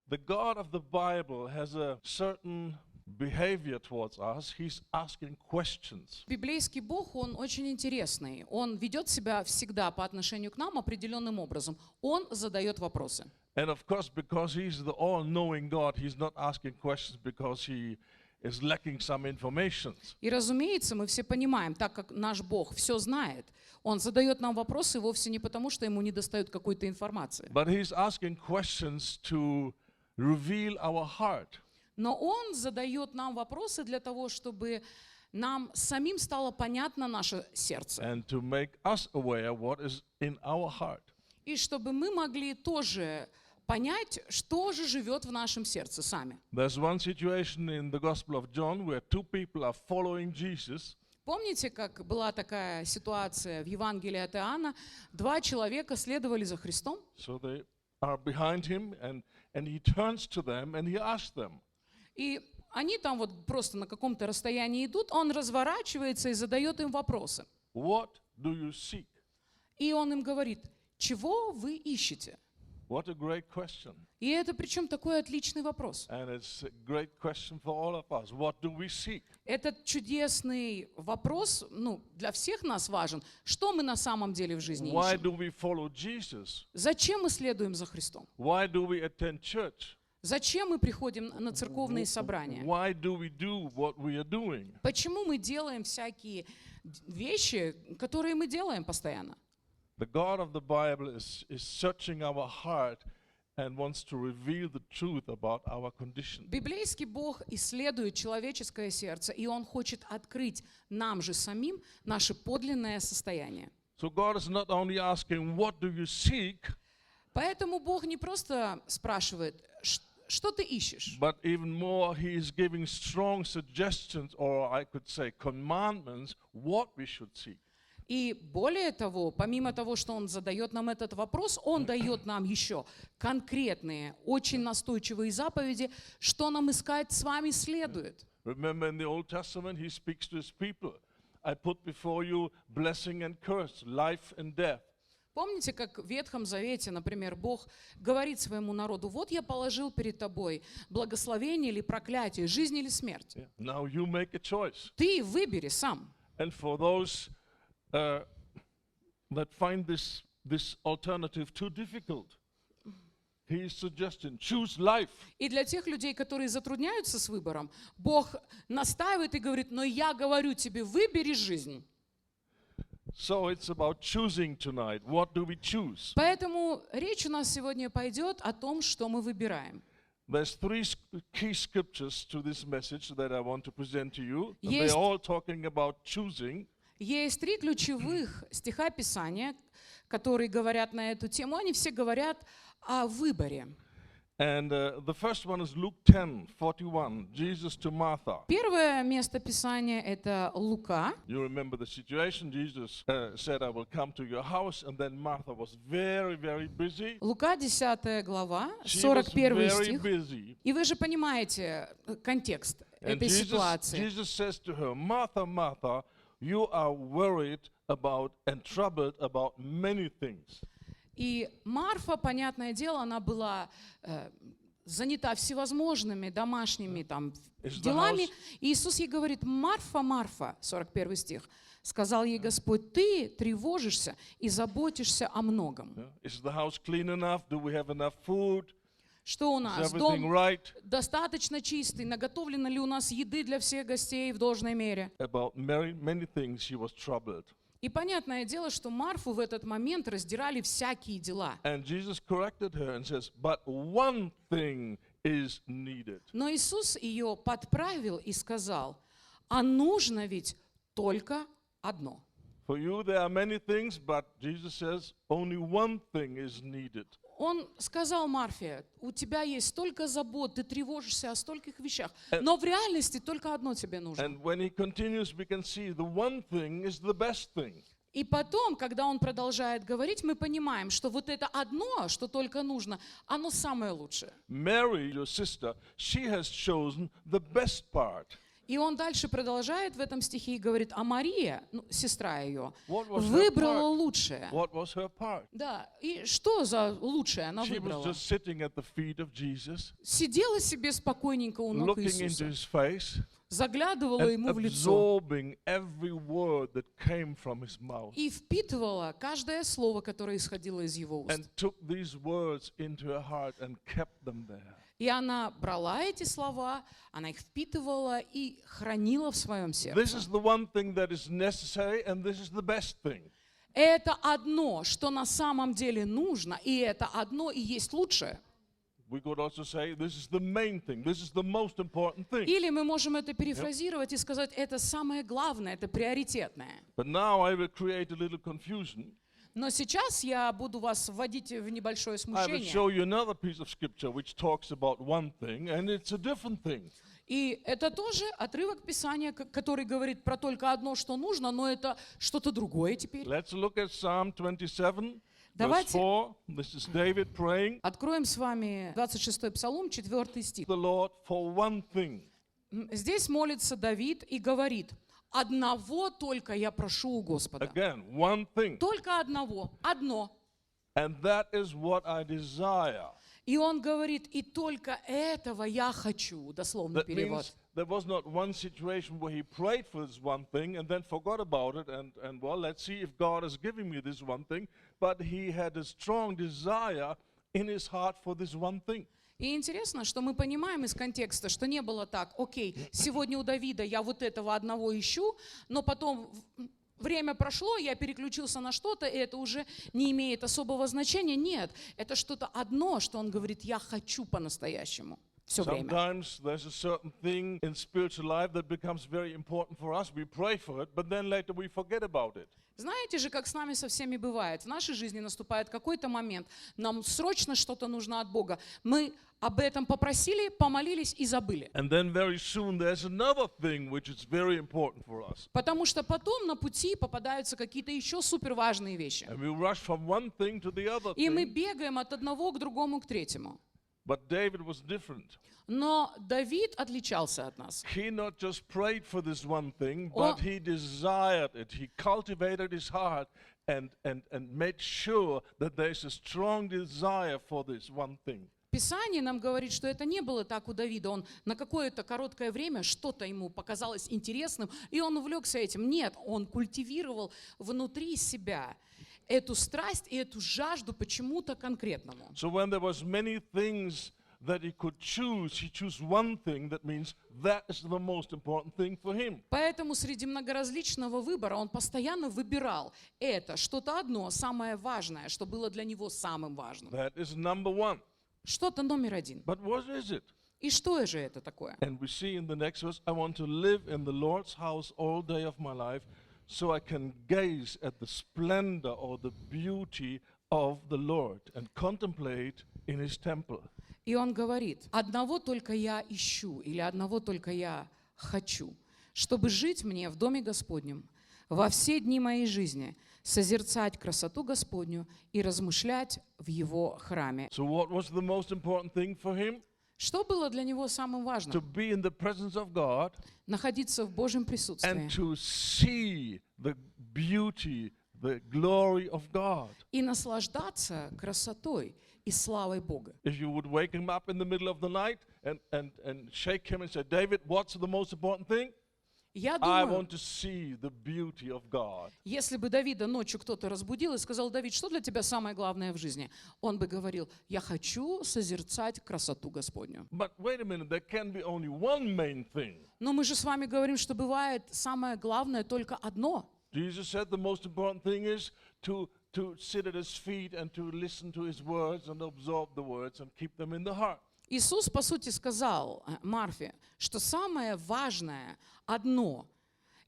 The God of the Bible has a certain behavior towards us. He's asking questions. Библейский Бог, Он очень интересный. Он ведет себя всегда по отношению к нам определенным образом. Он задает вопросы. And of course, because He's the all-knowing God, He's not asking questions because He is lacking some information. И, разумеется, мы все понимаем, так как наш Бог все знает, Он задает нам вопросы вовсе не потому, что Ему недостает какой-то информации. But He's asking questions to reveal our heart. Но Он задает нам вопросы для того, чтобы нам самим стало понятно наше сердце. And to make us aware what is in our heart. И чтобы мы могли тоже понять, что же живет в нашем сердце сами. There's one situation in the Gospel of John where two people are following Jesus. Помните, как была такая ситуация в Евангелии от Иоанна? Два человека следовали за Христом. So they are behind Him and He turns to them and He asks them. И они там вот просто на каком-то расстоянии идут, Он разворачивается и задает им вопросы. What do you seek? И Он им говорит, чего вы ищете? What a great question. И это причем такой отличный вопрос. And it's a great question for all of us. What do we seek? Этот чудесный вопрос, для всех нас важен. Что мы на самом деле в жизни Why ищем? do we follow Jesus? Зачем мы следуем за Христом? Why do we attend church? Зачем мы приходим на церковные собрания? Why do we do what we are doing? Почему мы делаем всякие вещи, которые мы делаем постоянно? The God of the Bible is searching our heart and wants to reveal the truth about our condition. Библейский Бог исследует человеческое сердце, и Он хочет открыть нам же самим наше подлинное состояние. So God is not only asking, what do you seek? Поэтому Бог не просто спрашивает, что ты ищешь, But even more, He is giving strong suggestions, or I could say commandments, what we should seek. и более того, помимо того, что Он задает нам этот вопрос, Он дает нам еще конкретные, очень настойчивые заповеди, что нам искать с вами следует. Remember in the Old Testament, He speaks to His people. I put before you blessing and curse, life and death. Помните, как в Ветхом Завете, например, Бог говорит своему народу, вот я положил перед тобой благословение или проклятие, жизнь или смерть. Now you make a choice. Ты выбери сам. And for those that find this alternative too difficult, He is suggesting, choose life. И для тех людей, которые затрудняются с выбором, Бог настаивает и говорит, но я говорю тебе, выбери жизнь. So it's about choosing tonight. What do we choose? Поэтому речь у нас сегодня пойдет о том, что мы выбираем. There's three key scriptures to this message that I want to present to you. Есть- They're all talking about choosing. Есть три ключевых стиха Писания, которые говорят на эту тему. Они все говорят о выборе. And the first one is Luke 10:41, Jesus to Martha. Первое место Писания — это Лука. You remember the situation. Jesus said, I will come to your house. And then Martha was very, very busy. Лука, 10 глава, She was 41 very стих. busy. И вы же понимаете контекст And этой ситуации. Jesus says to her, Martha, Martha, you are worried about and troubled about many things. И Марфа, понятное дело, она была занята всевозможными домашними делами. И Иисус ей говорит, Марфа, Марфа, 41 стих, сказал ей Господь, ты тревожишься и заботишься о многом. Is the house clean enough? Do we have enough food? Что у Is нас? everything Дом right? достаточно чистый? Наготовлено ли у нас еды для всех гостей в должной мере? About many things she was troubled. И понятное дело, что Марфу в этот момент раздирали всякие дела. And Jesus corrected her and says, but one thing is needed. Но Иисус ее подправил и сказал, а нужно ведь только одно. For you there are many things, but Jesus says only one thing is needed. Он сказал Марфе, у тебя есть столько забот, ты тревожишься о стольких вещах, но в реальности только одно тебе нужно. And when he continues, we can see the one thing is the best thing. И потом, когда он продолжает говорить, мы понимаем, что вот это одно, что только нужно, оно самое лучшее. Mary, your sister, she has chosen the best part. И он дальше продолжает в этом стихе и говорит, а Мария, ну, сестра ее, What was her выбрала part? лучшее. What was her part? Да, и что за лучшее она She was выбрала? just sitting at the feet of Jesus, Сидела себе спокойненько у ног looking into Иисуса, his face, заглядывала and ему в лицо absorbing every word that came from his mouth, и впитывала каждое слово, которое исходило из его уст. and took these words into her heart and kept them there. И она брала эти слова, она их впитывала и хранила в своем This сердце. is the one thing that is necessary, and this is the best thing. Это одно, что на самом деле нужно, и это одно и есть лучшее. We could also say this is the main thing, this is the most important thing. Или мы можем это перефразировать и сказать, это самое главное, это приоритетное. But now I will create a little confusion. Но сейчас я буду вас вводить в небольшое I will смущение. show you another piece of scripture which talks about one thing, and it's a different thing. И это тоже отрывок Писания, который говорит про только одно, что нужно, но это что-то другое теперь. Let's look at Psalm 27, verse Давайте 4. This is David praying откроем с вами 26-й Псалом, 4 стих. the Lord for one thing. Здесь молится Давид и говорит, одного только я прошу у Господа. Again, one thing. Только одно. And that is what I desire. И он говорит, и только этого я хочу, дословный That перевод. means there was not one situation where he prayed for this one thing and then forgot about it and well, let's see if God is giving me this one thing. But he had a strong desire in his heart for this one thing. И интересно, что мы понимаем из контекста, что не было так, окей, сегодня у Давида я вот этого одного ищу, но потом время прошло, я переключился на что-то, и это уже не имеет особого значения. Нет, это что-то одно, что он говорит, я хочу по-настоящему все время. Sometimes there's a certain thing in spiritual life that becomes very important for us. We pray for it, but then later we forget about it. Знаете же, как с нами со всеми бывает. В нашей жизни наступает какой-то момент, нам срочно что-то нужно от Бога. Мы об этом попросили, помолились и забыли. And then very soon there's another thing which is very important for us. Потому что потом на пути попадаются какие-то еще суперважные вещи. And we rush from one thing to the other И мы thing. бегаем от одного к другому, к третьему. But David was different. Но Давид отличался от нас. He not just prayed for this one thing, Oh. but he desired it. He cultivated his heart and made sure that there's a strong desire for this one thing. Писание нам говорит, что это не было так у Давида. Он на какое-то короткое время что-то ему показалось интересным, и он увлекся этим. Нет, он культивировал внутри себя эту страсть и эту жажду почему-то конкретному. So when there was many things that he could choose, he chose one thing that means that is the most important thing for him. Поэтому среди многоразличного выбора он постоянно выбирал это, что-то одно, самое важное, что было для него самым важным. That is number one. Что-то номер один. But what is it? И что же это такое? And we see in the next verse, I want to live in the Lord's house all day of my life so I can gaze at the splendor or the beauty of the Lord and contemplate in his temple. И он говорит, одного только я ищу, или одного только я хочу, чтобы жить мне в доме Господнем во все дни моей жизни, созерцать красоту Господню и размышлять в Его храме. So what was the most important thing for him? Что было для него самым To важным? be in the presence of God Находиться в Божьем and присутствии to see the beauty, the glory of God. и наслаждаться красотой и славой Бога. If you would wake him up in the middle of the night and shake him and say, David, what's the most important thing? Я I думаю, want to see the beauty of God. если бы Давида ночью кто-то разбудил и сказал, Давид, что для тебя самое главное в жизни? Он бы говорил, я хочу созерцать красоту Господню. But wait a minute, there can be only one main thing. Но мы же с вами говорим, что бывает самое главное только одно. Jesus said the most important thing is to sit at his feet and to listen to his words and absorb the words and keep them in the heart. Иисус, по сути, сказал Марфе, что самое важное одно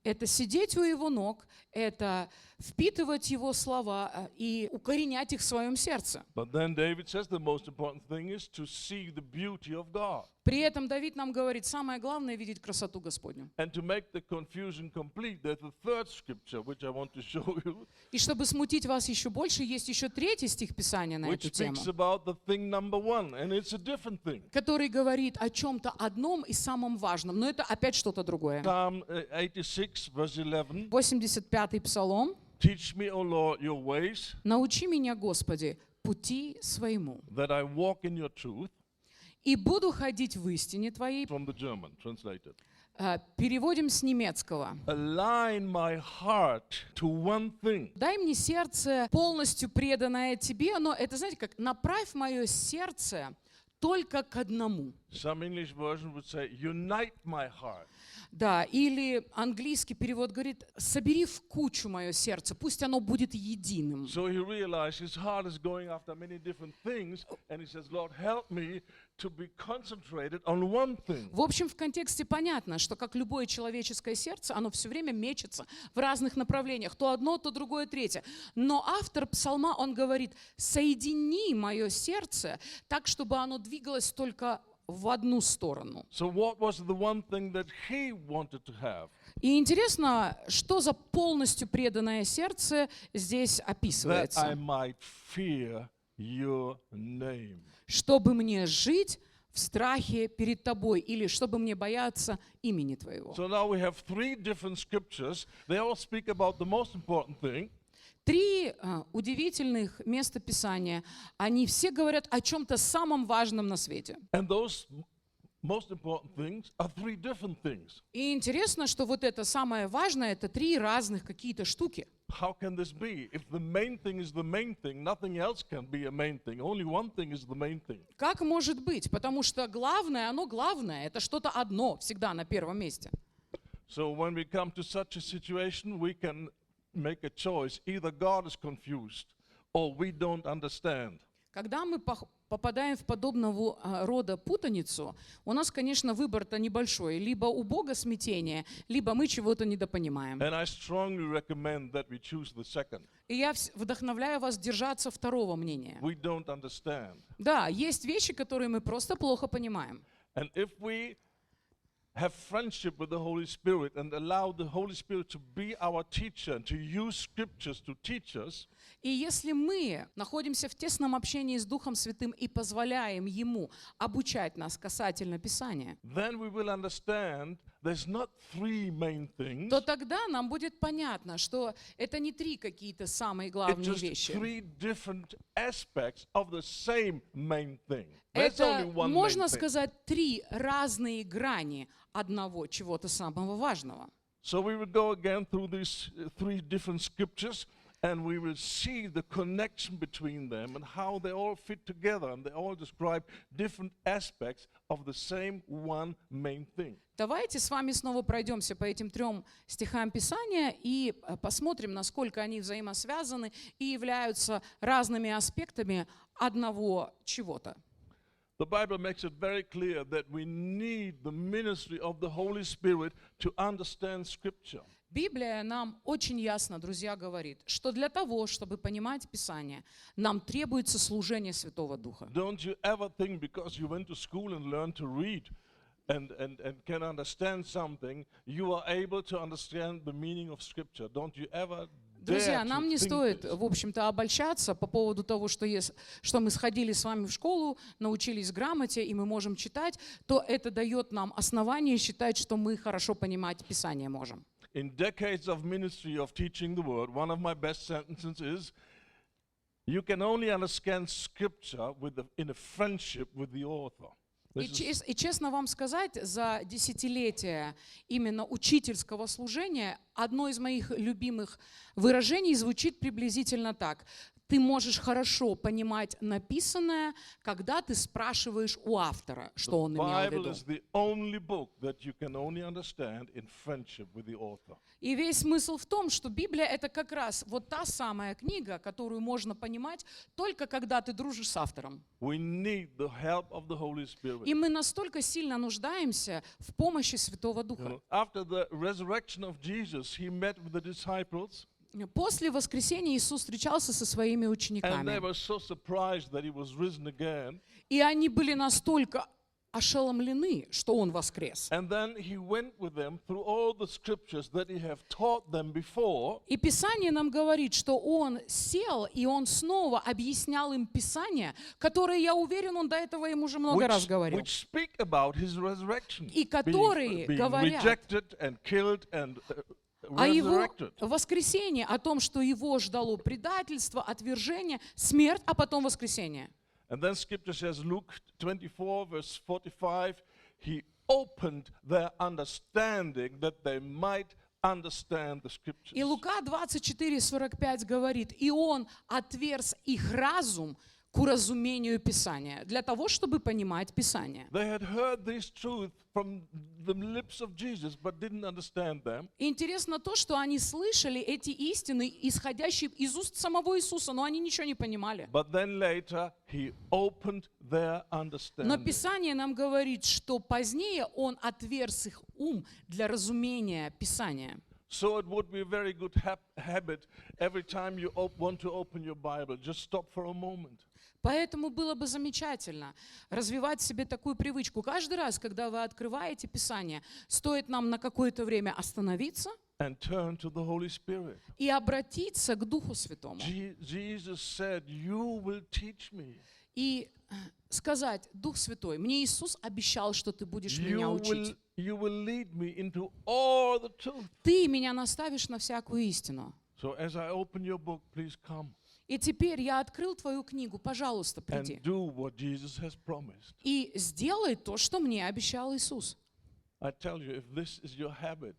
это сидеть у Его ног, это впитывать Его слова и укоренять их в своем сердце. But then David says the most important thing is to see the beauty of God. При этом Давид нам говорит, самое главное — видеть красоту Господню. And to make the confusion complete, there's a third scripture which I want to show you, И чтобы смутить вас еще больше, есть еще 3 стих Писания на which эту тему, speaks about the thing number one, and it's a different thing. который говорит о чем-то одном и самом важном, но это опять что-то другое. Psalm 86, verse 11. 85-й Псалом. Teach me, O Lord, your ways, «Научи меня, Господи, пути своему, that I walk in your truth. и буду ходить в истине Твоей». From the German, translated. Переводим с немецкого. Align my heart to one thing. «Дай мне сердце, полностью преданное Тебе», но это, знаете, как «направь мое сердце только к одному». Some English version would say, unite my heart. Да, или английский перевод говорит, собери в кучу мое сердце, пусть оно будет единым. So he realized his heart is going after many different things, and he says, Lord, help me to be concentrated on one thing. В общем, в контексте понятно, что как любое человеческое сердце, оно все время мечется в разных направлениях, то одно, то другое, третье. Но автор псалма, он говорит, соедини мое сердце так, чтобы оно двигалось только в одну сторону. So what was the one thing that he wanted to have? И интересно, что за полностью преданное сердце здесь That I описывается. might fear your name. Чтобы мне жить в страхе перед Тобой, или чтобы мне бояться имени Твоего. So now we have 3 different scriptures. They all speak about the most important thing. 3 удивительных места Писания, они все говорят о чем-то самом важном на свете. And those most important things are 3 different things. И интересно, что вот это самое важное, это 3 разных какие-то штуки. How can this be? If the main thing is the main thing, nothing else can be a main thing. Only one thing is the main thing. Как может быть? Потому что главное, оно главное, это что-то одно, всегда на первом месте. So when we come to such a situation, we can make a choice. Either God is confused or we don't understand. Когда мы попадаем в подобного рода путаницу, у нас, конечно, выбор-то небольшой. Либо у Бога смятение, либо мы чего-то недопонимаем. And I strongly recommend that we choose the second. И я вдохновляю вас держаться второго мнения. We don't understand. Да, есть вещи, которые мы просто плохо понимаем. And if we have friendship with the Holy Spirit and allow the Holy Spirit to be our teacher and to use scriptures to teach us, И если мы находимся в тесном общении с Духом Святым и позволяем Ему обучать нас касательно Писания, then we will understand there's not 3 main things. то тогда нам будет понятно, что это не 3 какие-то самые It's главные just вещи. 3 different aspects of the same main thing. There's Это, only one main можно thing. сказать, 3 разные грани одного чего-то самого важного. So we will go again through these 3 different scriptures, and we will see the connection between them and how they all fit together, and they all describe different aspects of the same one main thing. Давайте с вами снова пройдемся по этим 3 стихам Писания и посмотрим, насколько они взаимосвязаны и являются разными аспектами одного чего-то. The Bible makes it very clear that we need the ministry of the Holy Spirit to understand Scripture. Библия нам очень ясно, друзья, говорит, что для того, чтобы понимать Писание, нам требуется служение Святого Духа. Don't you ever think because you went to school and learned to read and can understand something, you are able to understand the meaning of Scripture. Don't you ever Друзья, dare нам to не think стоит, this. в общем-то, обольщаться по поводу того, что мы сходили с вами в школу, научились грамоте, и мы можем читать, то это дает нам основание считать, что мы хорошо понимать Писание можем. In decades of ministry of teaching the word, one of my best sentences is, you can only understand Scripture in a friendship with the author. И честно вам сказать, за десятилетия именно учительского служения одно из моих любимых выражений звучит приблизительно так. ты можешь хорошо понимать написанное, когда ты спрашиваешь у автора, что он имел в Bible виду. is the only book that you can only understand in friendship with the author. И весь смысл в том, что Библия — это как раз вот та самая книга, которую можно понимать только когда ты дружишь с автором. We need the help of the Holy Spirit. И мы настолько сильно нуждаемся в помощи Святого You Духа. know, after the resurrection of Jesus, he met with the disciples, После воскресения Иисус встречался со своими and they учениками. were so surprised that he was risen again. И они были настолько ошеломлены, что Он воскрес. And then he went with them through all the scriptures that he have taught them before, И Писание нам говорит, что Он сел, и Он снова объяснял им Писание, которое, я уверен, Он до этого им уже много раз говорил. which speak about his resurrection, И которые being говорят rejected and killed and о Его resurrected. воскресении, о том, что Его ждало предательство, отвержение, смерть, а потом воскресение. And then scripture says, Luke 24, verse 45, he opened their understanding that they might understand the scriptures. И Лука 24:45 говорит, и Он отверз их разум к уразумению Писания, для того, чтобы понимать Писание. They had heard this truth from the lips of Jesus, but didn't understand them. И интересно то, что они слышали эти истины, исходящие из уст самого Иисуса, но они ничего не понимали. But then later, he opened their Но understanding. Писание нам говорит, что позднее Он отверз их ум для разумения Писания. So it would be a very good habit every time you want to open your Bible, just stop for a moment. Поэтому было бы замечательно развивать в себе такую привычку. Каждый раз, когда вы открываете Писание, стоит нам на какое-то время остановиться And turn to the Holy Spirit. и обратиться к Духу Святому. Jesus said, you will teach me. И сказать: Дух Святой, мне Иисус обещал, что Ты будешь меня учить. You will lead me into all the truth. Ты меня наставишь на всякую истину. So as I open your book, please come И теперь я открыл Твою книгу, пожалуйста, приди. and do what Jesus has promised. И сделай то, что мне обещал Иисус. I tell you, if this is your habit,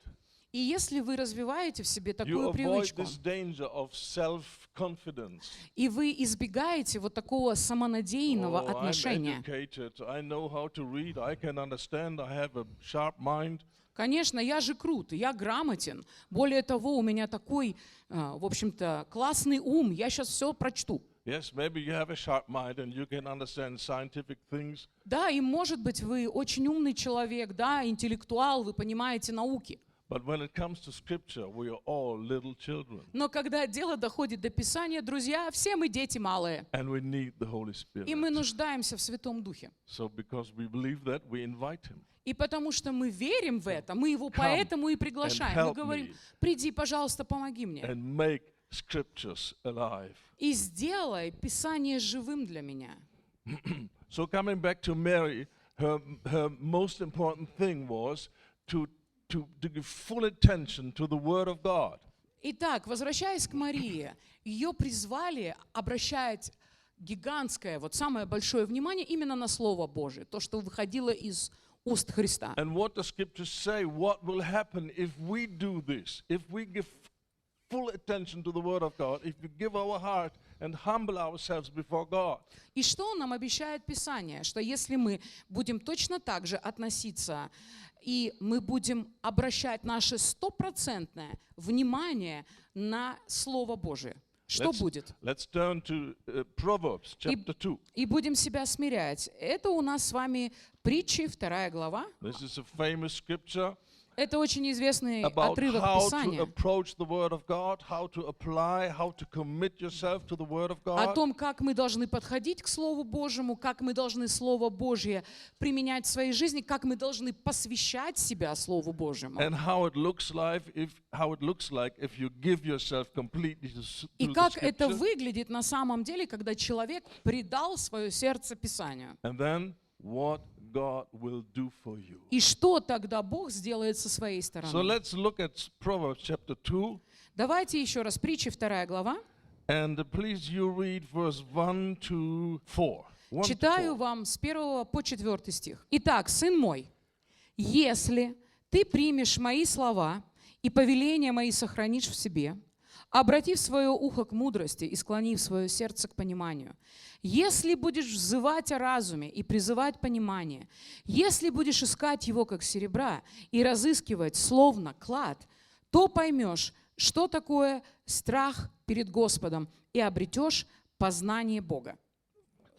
И если вы развиваете в себе you такую avoid привычку, this danger of self-confidence. и вы избегаете вот такого самонадеянного I'm отношения. educated, I know how to read, I can understand, I have a sharp mind. Конечно, я же крут, я грамотен. Более того, у меня такой, в общем-то, классный ум, я сейчас все прочту. Yes, maybe you have a sharp mind and you can understand scientific things, Да, и может быть, вы очень умный человек, да, интеллектуал, вы понимаете науки. but when it comes to scripture, we are all little children Но когда дело доходит до Писания, друзья, все мы дети малые. and we need the Holy И мы Spirit. нуждаемся в Святом Духе. So because we believe that, we invite him. И потому что мы верим в это, мы его поэтому и приглашаем. Мы help говорим: me. приди, пожалуйста, помоги мне. And make scriptures alive. И сделай Писание живым для меня. So coming back to Mary, her most important thing was to give full attention to the Word of God. Итак, возвращаясь к Марии, ее призвали обращать гигантское, вот самое большое внимание именно на Слово Божие, то, что выходило из уст Христа. And what the scriptures say, what will happen if we do this, if we give full attention to the Word of God, if we give our heart and humble ourselves before God. И что нам обещает Писание? Что если мы будем точно так же относиться, и мы будем обращать наше 100% внимание на Слово Божие, что будет? Let's turn to Proverbs chapter 2. И будем себя смирять. Это у нас с вами Притчи, 2 глава. This is a famous scripture Это очень известный about отрывок how to Писания approach the Word of God, how to apply, how to commit yourself to the Word of о God. том, как мы должны подходить к Слову Божьему, как мы должны Слово Божье применять в своей жизни, как мы должны посвящать себя Слову Божьему. And how it looks like if you give yourself completely to И the как это Scripture. выглядит на самом деле, когда человек предал свое сердце Писанию. And then what God will do for you. И что тогда Бог сделает со своей So стороны? let's look at Proverbs chapter 2. Давайте еще раз, Притчи, 2 глава. And please you read verse 1 to 4. 1 to Читаю 4. вам с 1 по 4 стих. «Итак, сын мой, если ты примешь мои слова и повеления мои сохранишь в себе, обратив свое ухо к мудрости и склонив свое сердце к пониманию. Если будешь взывать о разуме и призывать понимание, если будешь искать его как серебра и разыскивать словно клад, то поймешь, что такое страх перед Господом, и обретешь познание Бога.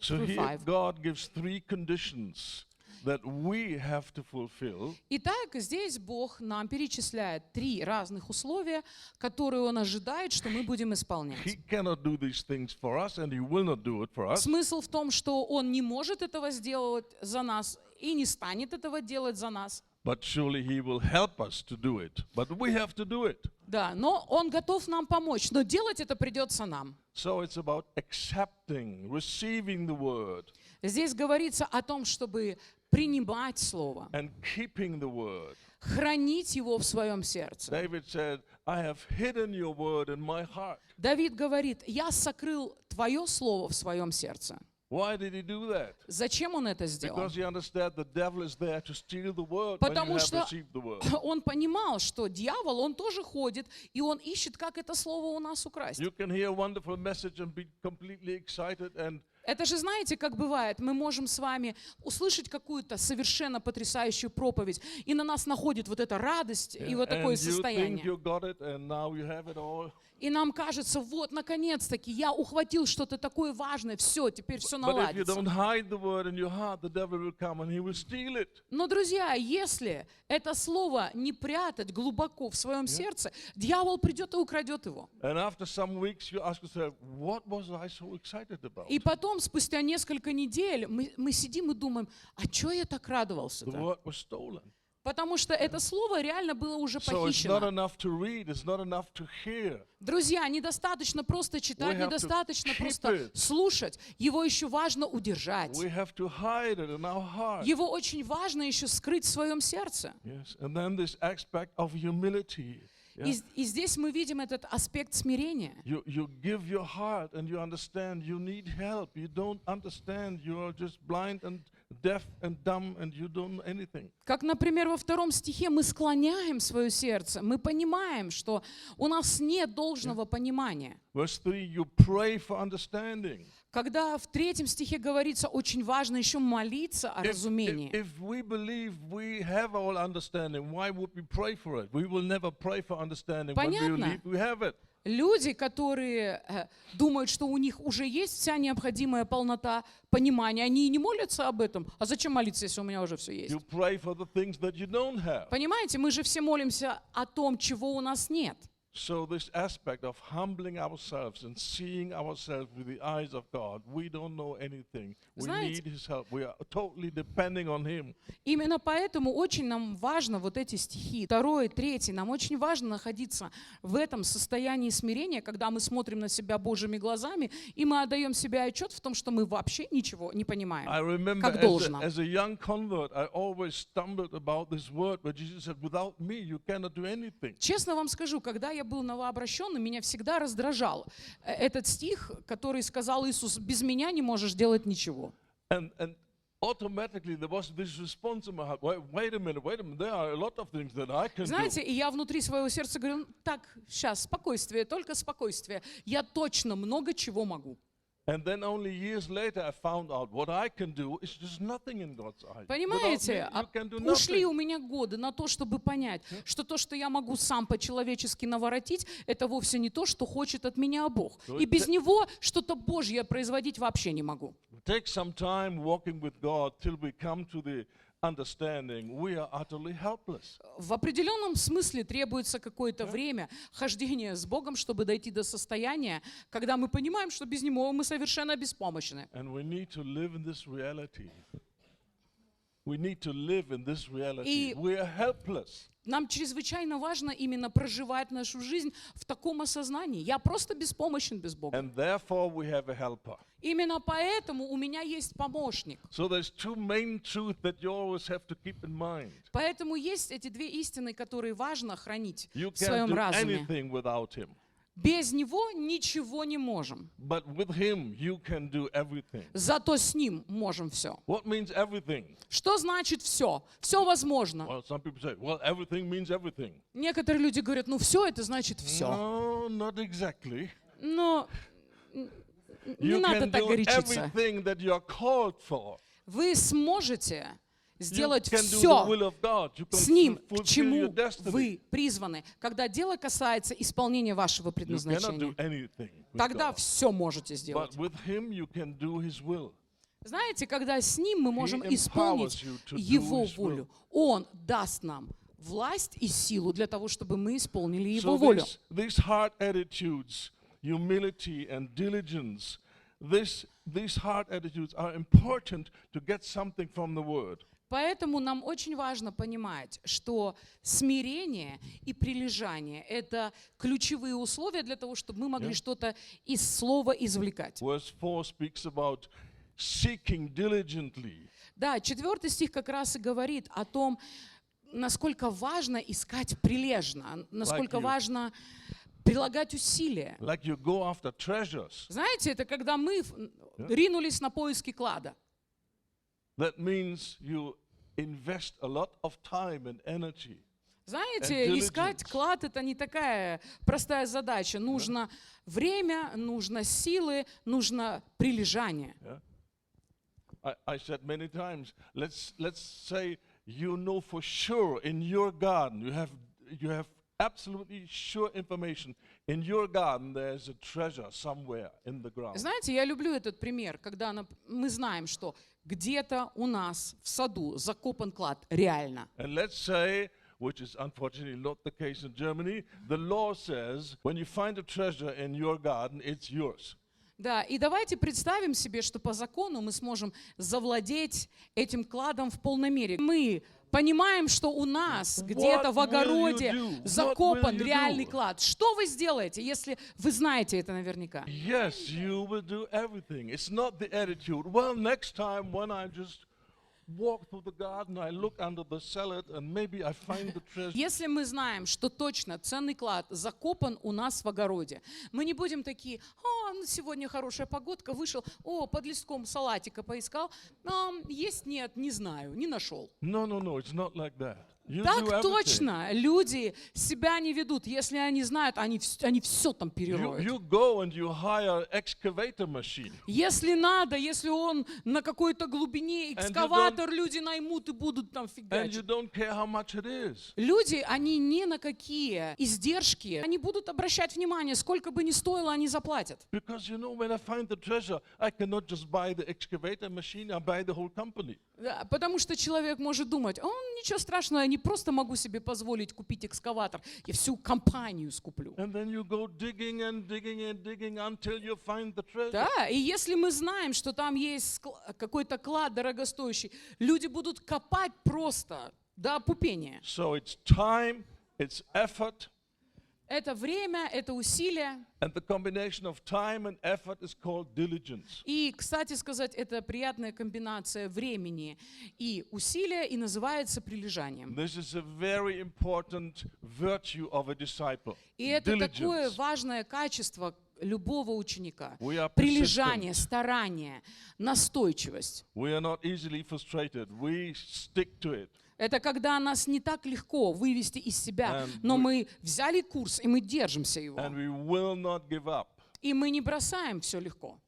So here God gives three conditions that we have to fulfill. Итак, здесь Бог нам перечисляет 3 разных условия, которые Он ожидает, что мы будем исполнять. He cannot do these things for us, and He will not do it for us. Смысл в том, что Он не может этого сделать за нас и не станет этого делать за нас. But surely He will help us to do it. But we have to do it. Да, но Он готов нам помочь, но делать это придется нам. So it's about accepting, receiving the word, Здесь говорится о том, чтобы принимать Слово, and keeping the word. хранить его в своем сердце. David said, I have hidden your word in my heart. Давид говорит, я сокрыл Твое Слово в своем сердце. Why did he do that? Зачем он это сделал? Because he understood the devil is there to steal the word when you Потому have что received the word. он понимал, что дьявол, он тоже ходит, и он ищет, как это слово у нас украсть. You can hear a wonderful message and be completely excited and Это же, знаете, как бывает, мы можем с вами услышать какую-то совершенно потрясающую проповедь, и на нас находит вот эта радость и вот такое you think состояние. you got it and now you have it all. И нам кажется, вот, наконец-таки, я ухватил что-то такое важное, все, теперь все But if you наладится. don't hide the word in your heart, the devil will come and he will steal it. Но, друзья, если это слово не прятать глубоко в своем сердце, дьявол придет и украдет его. And after some weeks, you ask yourself, what was I so excited about? И потом, спустя несколько недель, мы сидим и думаем, а что я так The радовался-то? word was stolen. Потому что это слово реально было уже So it's not похищено. enough to read, it's not enough to hear. Друзья, недостаточно просто читать, We have to недостаточно keep просто it. слушать. Его еще важно удержать. We have to hide it in our heart. Его очень важно еще скрыть в своем сердце. Yes, and then this aspect of humility. Yeah. И здесь мы видим этот аспект смирения. You give your heart and you understand you need help. You don't understand, you're just blind and deaf and dumb and you don't know anything. Как, например, во 2 стихе мы склоняем свое сердце, мы понимаем, что у нас нет должного понимания. Verse 3, you pray for understanding. Когда в 3 стихе говорится, очень важно еще молиться о разумении. If we believe we have all understanding, why would we pray for it? We will never pray for understanding when we Понятно? believe we have it. Люди, которые думают, что у них уже есть вся необходимая полнота понимания, они и не молятся об этом. А зачем молиться, если у меня уже все есть? You pray for the things that you don't have. Понимаете, мы же все молимся о том, чего у нас нет. So this aspect of humbling ourselves and seeing ourselves with the eyes of God, we don't know anything. We Знаете, need His help. We are totally depending on Him. Именно поэтому очень нам важно вот эти стихи, 2, 3, нам очень важно находиться в этом состоянии смирения, когда мы смотрим на себя Божьими глазами, и мы отдаем себе отчет в том, что мы вообще ничего не понимаем, I remember как должно. as a young convert, I always stumbled about this word where Jesus said, without me, you cannot do anything. Честно вам скажу, когда я был новообращенным, меня всегда раздражал этот стих, который сказал Иисус, без меня не можешь делать ничего. And automatically there was this response in my heart, wait a minute, there are a lot of things that I can do. Знаете, и я внутри своего сердца говорю, так, сейчас, спокойствие, только спокойствие. Я точно много чего могу. And then only years later I found out what I can do is just nothing in God's eyes. Понимаете, Without me, you can do ушли nothing. у меня годы на то, чтобы понять, что то, что я могу сам по-человечески наворотить, это вовсе не то, что хочет от меня Бог. И без Него что-то Божье производить вообще не могу. Take some time walking with God till we come to the understanding we are utterly helpless. В определенном смысле требуется какое-то время хождения с Богом, чтобы дойти до состояния, когда мы понимаем, что без Него мы совершенно беспомощны. And we need to live in this reality. We need to live in this reality. И We are helpless. нам чрезвычайно важно именно проживать нашу жизнь в таком осознании. Я просто беспомощен без Бога. And therefore we have a helper. Именно поэтому у меня есть помощник. So there's two main truths that you always have to keep in mind. Поэтому есть эти 2 истины, которые важно хранить You в своем can't do разуме. anything without him. Без Него ничего не можем. But with Him, you can do everything. Зато с Ним можем все. What means everything? Что значит все? Все возможно. Well, some people say, well, everything means everything. Некоторые люди говорят, ну все, это значит все. No, not exactly. Но не You надо can так do горячиться. everything that you are called for. Вы сможете You сделать can do the все will of God. You с can Ним, к fulfill your чему destiny. вы призваны. Когда дело касается исполнения вашего You cannot do предназначения, anything with тогда God. все можете сделать. But with Him, you can do His will. Знаете, когда с Ним мы можем empowers исполнить you to do Его His will. волю, Он даст нам власть и силу для того, чтобы мы исполнили Его So волю. these hard attitudes, humility and diligence, these hard attitudes are important to get something from the Word. Поэтому нам очень важно понимать, что смирение и прилежание — это ключевые условия для того, чтобы мы могли что-то из слова извлекать. Verse 4 speaks about seeking diligently. Да, 4 стих как раз и говорит о том, насколько важно искать прилежно, насколько you. важно прилагать усилия. Like you go after treasures. Знаете, это когда мы ринулись на поиски клада. That means you invest a lot of time and energy. Знаете, And искать diligence. клад — это не такая простая задача. Нужно время, нужно силы, нужно прилежание. Yeah? I said many times, let's say you know for sure in your garden, you have absolutely sure information. In your garden there's a treasure somewhere in the ground. Знаете, я люблю этот пример, когда мы знаем, что где-то у нас в саду закопан клад, реально. And let's say, which is unfortunately not the case in Germany, the law says when you find a treasure in your garden, it's yours. Да, и давайте представим себе, что по закону мы сможем завладеть этим кладом в полной мере. Мы понимаем, что у нас где-то в will you огороде do? закопан What will you реальный do? клад. Что вы сделаете, если вы знаете это наверняка? Yes, you will do everything. It's not the attitude. Well, next time when I just walk through the garden, I look under the salad and maybe I find the treasure. Если мы знаем, что точно ценный клад закопан у нас в огороде, мы не будем такие: ну сегодня хорошая погодка, вышел, под листком салатика поискал, есть нет, не знаю, не нашел. No, it's not like that. You do Так everything. точно, люди себя не ведут. Если они знают, они все там перероют. You go and you hire excavator machine. Если надо, если он на какой-то глубине, экскаватор люди наймут и будут там And you фигачить. don't care how much it is. Люди, они ни на какие издержки, они будут обращать внимание, сколько бы ни стоило, они заплатят. Because when I find the treasure, I cannot just buy the excavator machine, I buy the whole company. Да, потому что человек может думать: ничего страшного, я не просто могу себе позволить купить экскаватор, я всю компанию скуплю. And then you go digging and digging and digging until you find the treasure. Да, и если мы знаем, что там есть какой-то клад дорогостоящий, люди будут копать просто до опупения. So it's time, it's effort, Это время, это усилие. and the combination of time and effort is called diligence. И, кстати сказать, это приятная комбинация времени и усилия, и называется прилежанием. This is a very important virtue of a disciple. И это такое Diligence. важное качество любого ученика. We are Прилежание, persistent. старание, настойчивость. We are not easily frustrated. We stick to it. Это когда нас не так легко вывести из себя, And но we- мы взяли курс, и мы держимся его. And we will not give up. И мы не бросаем все легко.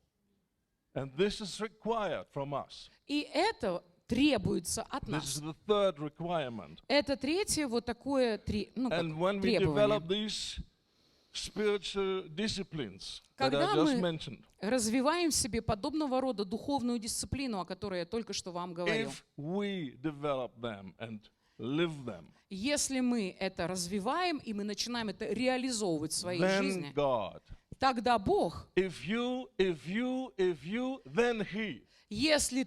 And this is required from us. И это требуется от This нас. is the third requirement. Это третье вот такое And when we требование. develop these spiritual disciplines that Когда I just мы mentioned, развиваем в себе подобного рода духовную дисциплину, о которой я только что вам говорил. if we develop them and live them, Если мы это развиваем, и мы начинаем это реализовывать в своей then жизни, God. тогда Бог, If you, then He. если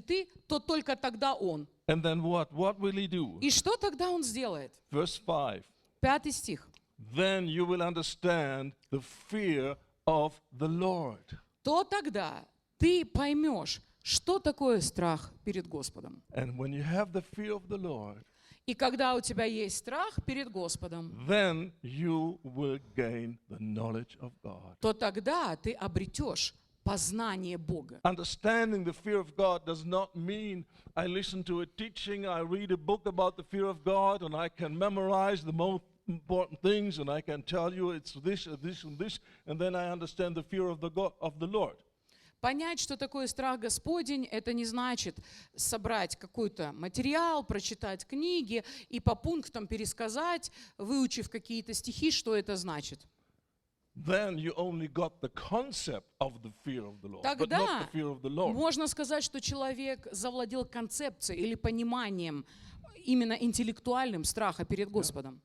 ты, то только тогда Он. And then what? What will He do? И что тогда Он сделает? Verse 5. 5 стих. Then you will understand the fear of the Lord. То тогда ты поймешь, что такое страх перед Господом. And when you have the fear of the Lord, И когда у тебя есть страх перед Господом, then you will gain the knowledge of God. то тогда ты обретешь познание Бога. Understanding the fear of God does not mean I listen to a teaching, I read a book about the fear of God, and I can memorize the most important things, and I can tell you it's this, this, and this, and then I understand the fear of the Lord. Понять, что такое страх Господень, это не значит собрать какой-то материал, прочитать книги и по пунктам пересказать, выучив какие-то стихи, что это значит. Then you only got the concept of the fear of the Lord, but not Тогда the fear of the Lord. можно сказать, что человек завладел концепцией или пониманием именно интеллектуальным страха перед Господом.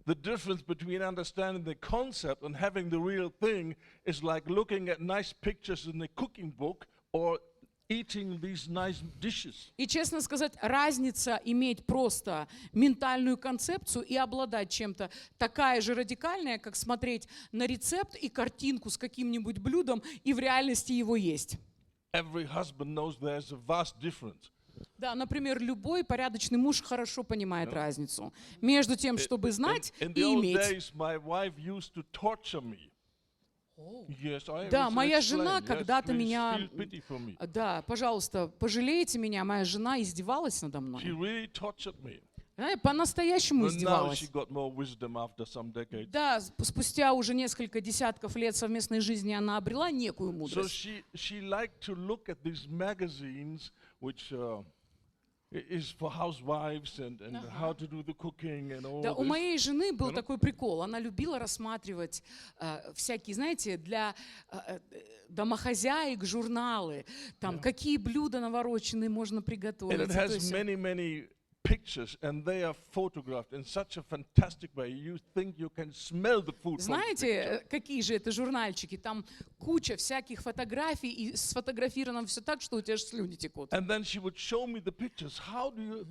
The difference between understanding the concept and having the real thing is like looking at nice pictures in a cooking book or eating these nice dishes. И, честно сказать, разница иметь просто ментальную концепцию и обладать чем-то такая же радикальная, как смотреть на рецепт и картинку с каким-нибудь блюдом и в реальности его есть. Every husband knows there's a vast difference. Да, например, любой порядочный муж хорошо понимает разницу между тем, чтобы знать In и the old иметь. days, my wife used to torture me. Yes, I Да, will моя explain. жена Yes, когда-то please меня... feel pity for me. Да, пожалуйста, пожалейте меня, моя жена издевалась надо She мной. really tortured me. По-настоящему And now издевалась. she got more wisdom after some decades. Да, спустя уже несколько десятков лет совместной жизни она обрела некую So мудрость. she liked to look at these magazines, which is for housewives and how to do the cooking and all Да, у this. моей жены был такой прикол. Она любила рассматривать всякие, знаете, для домохозяек журналы, там, какие блюда навороченные можно And приготовить. it и то has есть, many pictures, and they are photographed in such a fantastic way. You think you can smell the food from the picture. Знаете, какие же это журнальчики? Там куча всяких фотографий, и сфотографировано все так, что у тебя же слюни текут. And then she would show me the pictures.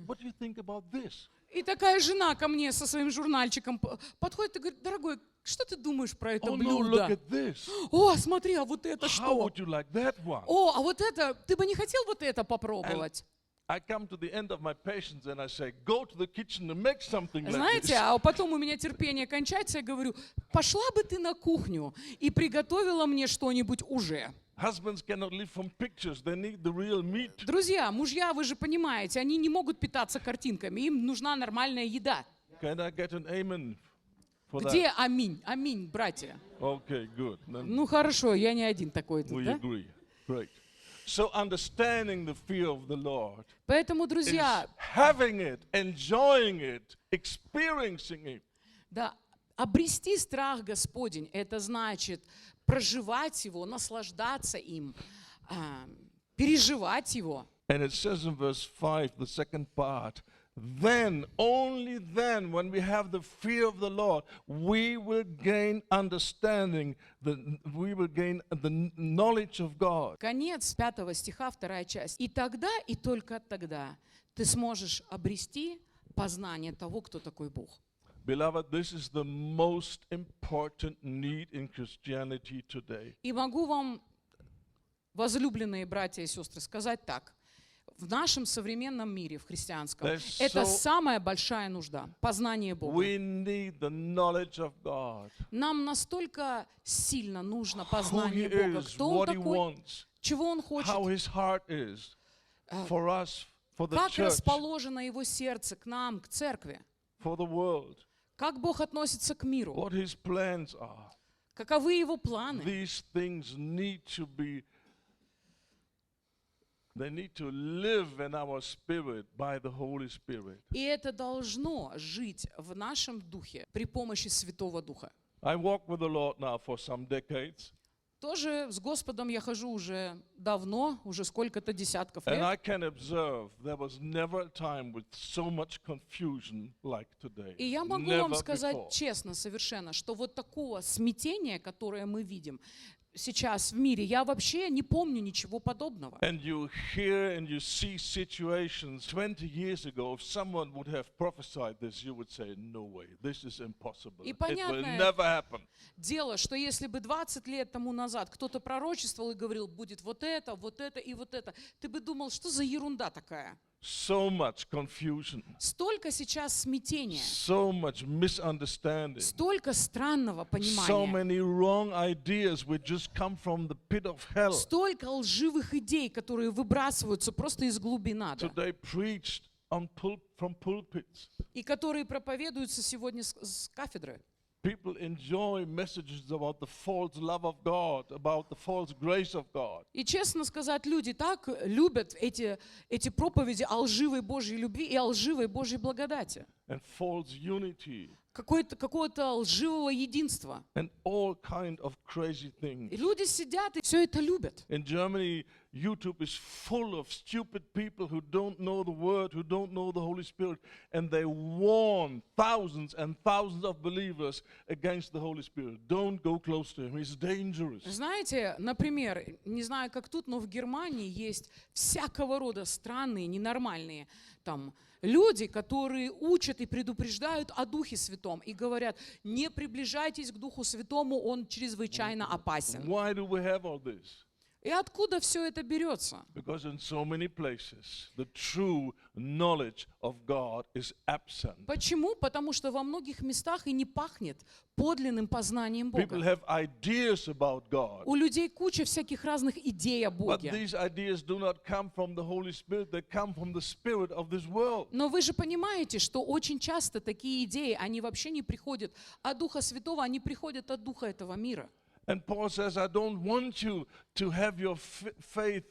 What do you think about this? И такая жена ко мне со своим журнальчиком подходит и говорит: дорогой, что ты думаешь про это Oh no, look блюдо? at this. О, смотри, а вот это How что? would you like that one? О, а вот это, ты бы не хотел вот это попробовать? I come to the end of my patience and I say, go to the kitchen and make something like Знаете, this. а потом у меня терпение кончается, я говорю: пошла бы ты на кухню и приготовила мне что-нибудь уже. Husbands cannot live from pictures. They need the real meat. Друзья, мужья, вы же понимаете, они не могут питаться картинками, им нужна нормальная еда. Can I get an amen for Где that? аминь? Аминь, братья. Okay, good. Then Ну хорошо, я не один такой тут, we да? agree. Great. So understanding the fear of the Lord Поэтому, is друзья, having it, enjoying it, experiencing it. да, обрести страх Господень, это значит проживать его, наслаждаться им, переживать его. And it says in verse 5, the second part, then, only then, when we have the fear of the Lord, we will gain understanding, we will gain the knowledge of God. Конец 5 стиха, 2 часть. И тогда, и только тогда ты сможешь обрести познание того, кто такой Бог. Beloved, this is the most important need in Christianity today. И могу вам, возлюбленные братья и сестры, сказать так. В нашем современном мире, в христианском, это самая большая нужда – познание Бога. We need the knowledge of God. Нам настолько сильно нужно Who познание He Бога, is, кто Он what He такой, wants, чего Он хочет, how His heart is for us, for the как church, расположено Его сердце к нам, к церкви, for the world, как Бог относится к миру, what His plans are. каковы Его планы. These things need to be, they need to live in our spirit by the Holy Spirit. И это должно жить в нашем духе при помощи Святого Духа. I walk with the Lord now for some decades, Тоже с Господом я хожу уже давно, уже сколько-то десятков and лет. I can observe there was never a time with so much confusion like today. И я могу Never вам сказать before. честно, совершенно, что вот такого смятения, которое мы видим сейчас в мире, я вообще не помню ничего подобного. And you hear and you see situations 20 years ago, if someone would have prophesied this, you would say, no way, this is impossible. И It will понятное never happen. дело, что если бы 20 лет тому назад кто-то пророчествовал и говорил: будет вот это и вот это, ты бы думал, что за ерунда такая. so much confusion, Столько сейчас смятения, so much misunderstanding, столько странного so понимания, many wrong ideas which just come from the pit of hell. столько лживых идей, которые выбрасываются просто из глубин ада, Today preached from pulpits. и которые проповедуются сегодня с кафедры. People enjoy messages about the false love of God, about the false grace of God. И честно сказать, люди так любят эти проповеди о лживой Божьей любви и о лживой Божьей благодати. And false unity Какого-то лживого единства. and all kind of crazy И things. люди сидят и все это любят. In Germany, YouTube is full of stupid people who don't know the Word, who don't know the Holy Spirit, and they warn thousands and thousands of believers against the Holy Spirit. Don't go close to Him, He's dangerous. Знаете, например, не знаю, как тут, но в Германии есть всякого рода странные, ненормальные там люди, которые учат и предупреждают о Духе Святом и говорят: не приближайтесь к Духу Святому, он чрезвычайно опасен. Why do we have all this? И откуда все это берется? Because in so many places, the true knowledge of God is absent. Почему? Потому что во многих местах и не пахнет подлинным познанием People Бога. have ideas about God, У людей куча всяких разных идей о but Боге. these ideas do not come from the Holy Spirit, they come from the spirit of this world. Но вы же понимаете, что очень часто такие идеи, они вообще не приходят от Духа Святого, они приходят от Духа этого мира. And Paul says, I don't want you to have your faith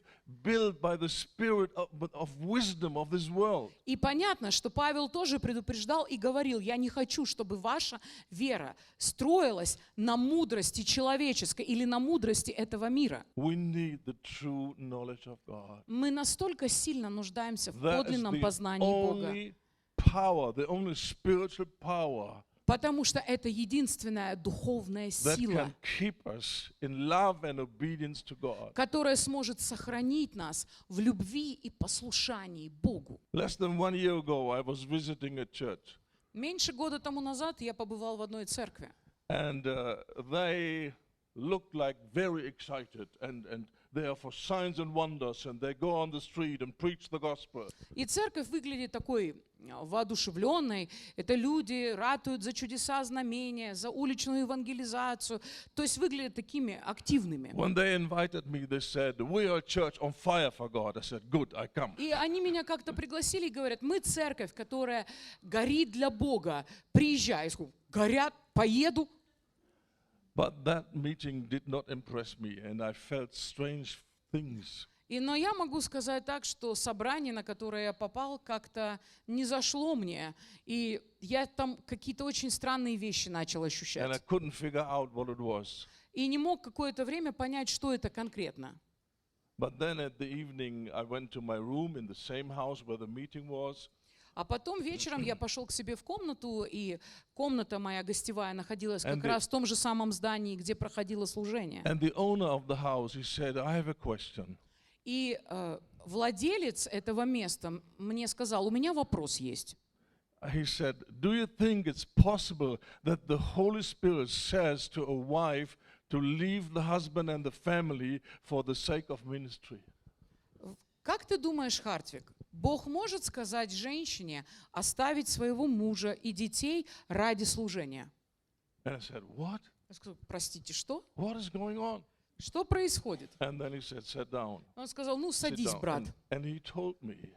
built by the spirit of wisdom of this world. И понятно, что Павел тоже предупреждал и говорил: я не хочу, чтобы ваша вера строилась на мудрости человеческой или на мудрости этого мира. We need the true knowledge of God. Мы настолько сильно нуждаемся в That is подлинном the познании Бога, only power, the only spiritual power потому что это единственная духовная that сила, can keep us in love and obedience to God. которая сможет сохранить нас в любви и послушании Богу. Less than 1 year ago, I was visiting a church, Меньше года тому назад я побывал в одной церкви. and they looked like very excited, and they are for signs and wonders, and they go on the street and preach the gospel. И церковь выглядит такой воодушевленной. Это люди ратуют за чудеса, знамения, за уличную евангелизацию. То есть выглядят такими активными. When they invited me, they said, "We are a church on fire for God." I said, "Good, I come." И они меня как-то пригласили и говорят: мы церковь, которая горит для Бога. Приезжай. Я сказал: горят, поеду. But that meeting did not impress me, and I felt strange things. Но я могу сказать так, что собрание, на которое я попал, как-то не зашло мне. И я там какие-то очень странные вещи начал And I ощущать. couldn't figure out what it was. И не мог какое-то время понять, что это конкретно. But then at the evening, I went to my room in the same house where the meeting was. А потом вечером я пошел к себе в комнату, и комната моя гостевая находилась как And раз в том же самом здании, где проходило служение. And the owner of the house, he said, "I have a question." И владелец этого места мне сказал: у меня вопрос есть. He said, "Do you think it's possible that the Holy Spirit says to a wife to leave the husband and the family for the sake of ministry?" Как ты думаешь, Хартвик, Бог может сказать женщине оставить своего мужа и детей ради служения? And I said, "What? Я сказал: простите, что? What is going on?" Что происходит? And then he said, "Sit down. Он сказал: ну, Sit садись, down." брат. And he told me,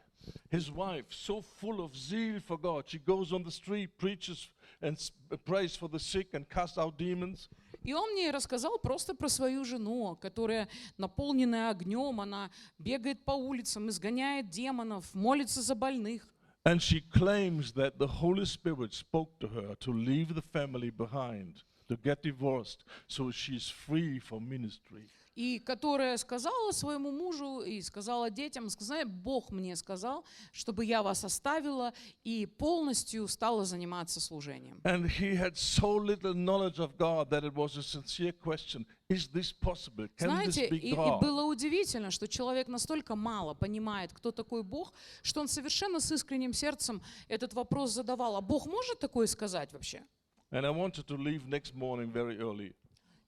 his wife, so full of zeal for God, she goes on the street, preaches and prays for the sick and casts out demons. И он мне рассказал просто про свою жену, которая, наполненная огнем, она бегает по улицам, изгоняет демонов, молится за больных. And she claims that the Holy Spirit spoke to her to leave the family behind, to get divorced, so she's free for ministry. И которая сказала своему мужу и сказала детям: сказать, Бог мне сказал, чтобы я вас оставила и полностью стала заниматься служением. And he had so little knowledge of God that it was a sincere question, is this possible? Can this Знаете, be и God? было удивительно, что человек настолько мало понимает, кто такой Бог, что он совершенно с искренним сердцем этот вопрос задавал: а Бог может такое сказать вообще? And I wanted to leave next morning very early.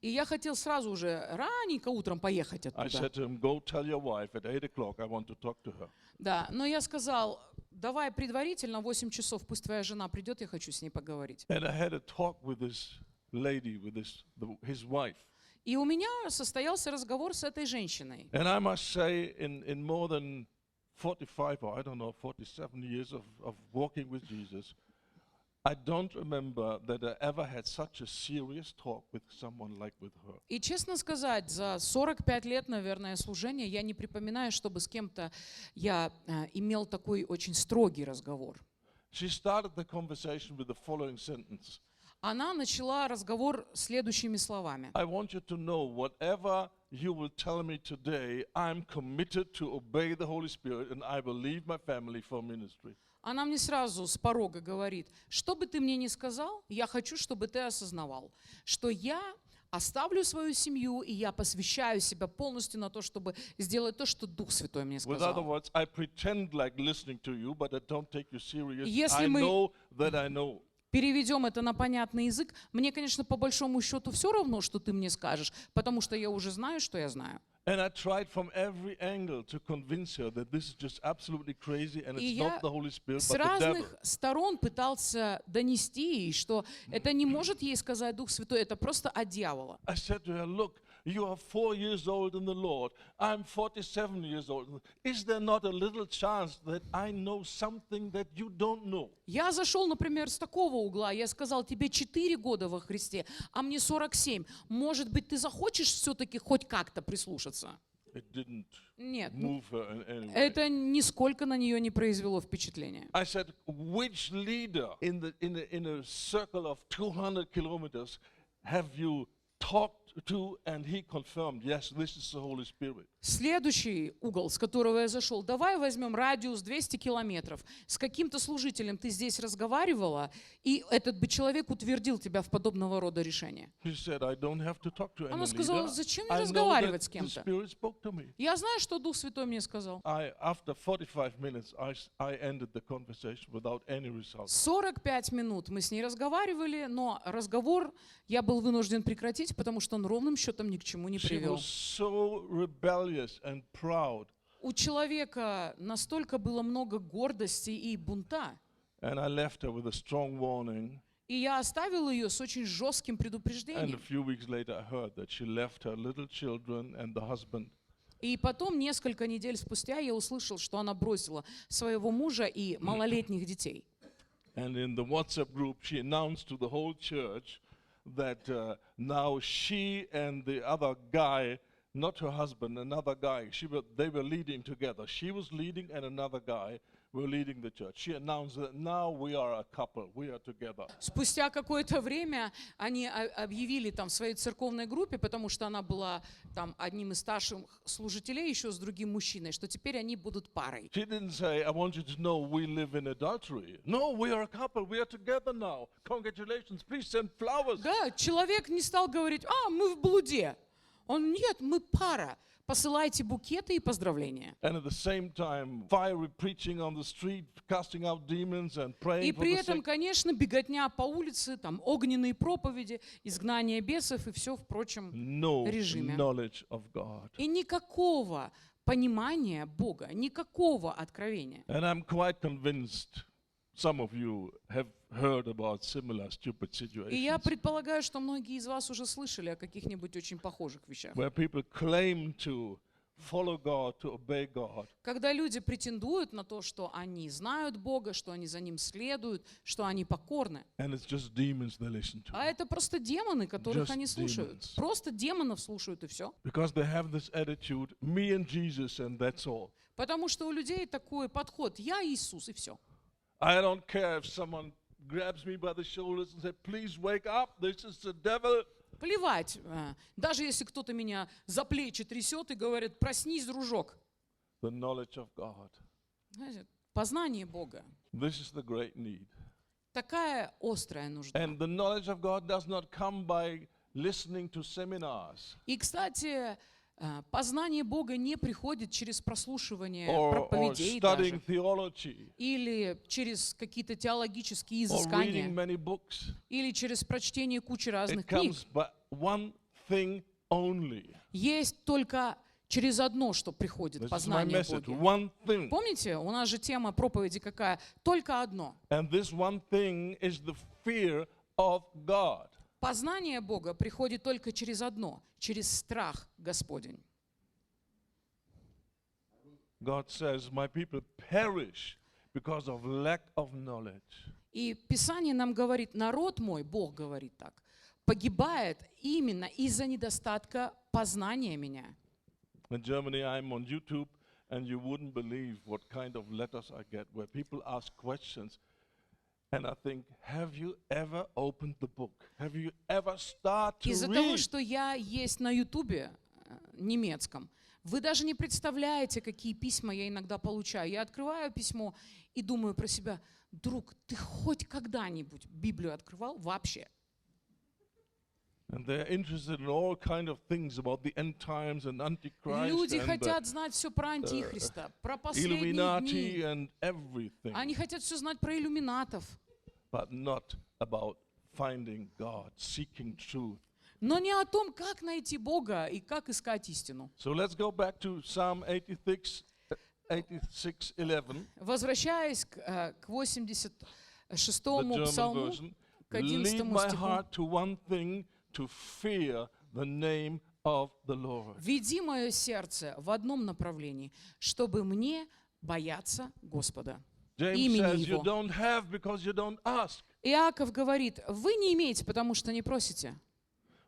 И я хотел сразу уже раненько утром поехать I оттуда. said to him, go tell your wife at 8 o'clock I want to talk to her. Да, но я сказал, давай предварительно 8 часов, пусть твоя жена придет, я хочу с ней поговорить. And I had a talk with this lady, with his wife. И у меня состоялся разговор с этой женщиной. And I must say, in more than 45 or I don't know, 47 years of walking with Jesus, I don't remember that I ever had such a serious talk with someone like with her. И честно сказать, за 45 лет, наверное, служения я не припоминаю, чтобы с кем-то я имел такой очень строгий разговор. She started the conversation with the following sentence. Она начала разговор следующими словами. I want you to know, whatever you will tell me today, I'm committed to obey the Holy Spirit and I will leave my family for ministry. Она мне сразу с порога говорит, что бы ты мне ни сказал, я хочу, чтобы ты осознавал, что я оставлю свою семью, и я посвящаю себя полностью на то, чтобы сделать то, что Дух Святой мне With other сказал. words, I pretend like listening to you, but I don't take you serious. Если I мы- know that I know. Переведем это на понятный язык. Мне, конечно, по большому счету все равно, что ты мне скажешь, потому что я уже знаю, что я знаю. And I tried from every angle to convince her that this is just absolutely crazy and И it's я not the Holy Spirit, с but the devil. разных сторон пытался донести ей, что это не может ей сказать Дух Святой, это просто от дьявола. I said to her, look, you are 4 years old in the Lord. I'm 47 years old. Is there not a little chance that I know something that you don't know? Я зашел, например, с такого угла, я сказал, тебе 4 года во Христе, а мне 47. Может быть, ты захочешь все-таки хоть как-то прислушаться? It didn't Нет, move her in any way. это нисколько на нее не произвело впечатления. I said, which leader in a circle of 200 kilometers have you talked to and he confirmed, yes, this is the Holy Spirit? Следующий угол, с которого я зашел, давай возьмем радиус 200 километров. С каким-то служителем ты здесь разговаривала, и этот бы человек утвердил тебя в подобного рода решения. She said, I don't have to talk to any Она сказала, leader. зачем мне I know разговаривать с that the кем-то? Spirit spoke to me. Я знаю, что Дух Святой мне сказал. After 45 minutes, I ended the conversation without any result. 45 минут мы с ней разговаривали, но разговор я был вынужден прекратить, потому что он ровным счетом ни к чему не She привел. was so rebellious and proud. У человека настолько было много гордости и бунта, And I left her with a strong warning. и я оставил ее с очень жестким And a предупреждением. few weeks later, I heard that she left her little children and the husband. И потом, несколько недель спустя, я услышал, что она бросила своего мужа и малолетних детей. And in the WhatsApp group, she announced to the whole church that now she and the other guy, not her husband, another guy, they were leading together. She was leading and another guy were leading the church. She announced that now we are a couple, we are together. Спустя какое-то время они объявили там в своей церковной группе, потому что она была там одним из старших служителей еще с другим мужчиной, что теперь они будут парой. She didn't say, I want you to know we live in adultery. No, we are a couple, we are together now. Congratulations, please send flowers. Да, человек не стал говорить, мы в блуде. Он, нет, мы пара. Посылайте букеты и поздравления. And at the same time, fiery preaching on the street, casting out demons and И praying for при the этом, sick. конечно, беготня по улице, там огненные проповеди, изгнание бесов и все в прочем No режиме. knowledge of God. И никакого понимания Бога, никакого откровения. And I'm quite convinced some of you have heard about similar stupid И я situations предполагаю, что многие из вас уже слышали о каких-нибудь очень похожих вещах. where people claim to follow God, to obey God, Когда люди претендуют на то, что они знают Бога, что они за Ним следуют, что они покорны. and it's just demons they listen to. А это просто демоны, которых Just они слушают. demons. Просто демонов слушают и все. Because they have this attitude, me and Jesus, and that's all. Потому что у людей такой подход. Я Иисус и все. I don't care if someone grabs me by the shoulders and says, please wake up, this is the devil. Плевать. Даже если кто-то меня за плечи трясет и говорит, проснись, дружок. The knowledge of God. Знаете, познание Бога. This is the great need. Такая острая нужда. And the knowledge of God does not come by listening to seminars И, кстати, познание Бога не приходит через прослушивание or проповедей studying даже, theology или через какие-то теологические or reading изыскания, many books. или через прочтение кучи It разных книг. comes by one thing only. Есть только через одно, что приходит This is my познание message. Бога. One thing. Помните, у нас же тема проповеди какая? Только одно. And this one thing is the fear of God. Познание Бога приходит только через одно, через страх Господень. God says, my people perish because of lack of knowledge. И Писание нам говорит, народ мой, Бог говорит так, погибает именно из-за недостатка познания меня. In Germany, I'm on YouTube, and you wouldn't believe what kind of letters I get where people ask questions. And I think, have you ever opened the book? Have you ever started to Из-за того, read? что я есть на Ютубе немецком, вы даже не представляете, какие письма я иногда получаю. Я открываю письмо и думаю про себя, друг, ты хоть когда-нибудь Библию открывал вообще? And they're interested in all kind of things about the end times and Antichrist Люди and the хотят знать все про Антихриста, про последние Illuminati дни. and everything, Они хотят все знать про иллюминатов, but not about finding God, seeking truth. но не о том, как найти Бога и как искать истину. So let's go back to Psalm 86:11, Возвращаясь к the 86-му German псалму, version. к Lead 11 my стиху. heart to one thing, to fear the name of the Lord. «Веди мое сердце в одном направлении, чтобы мне бояться Господа». James Имени says you Его. don't have because you don't ask. Иаков говорит, вы не имеете, потому что не просите.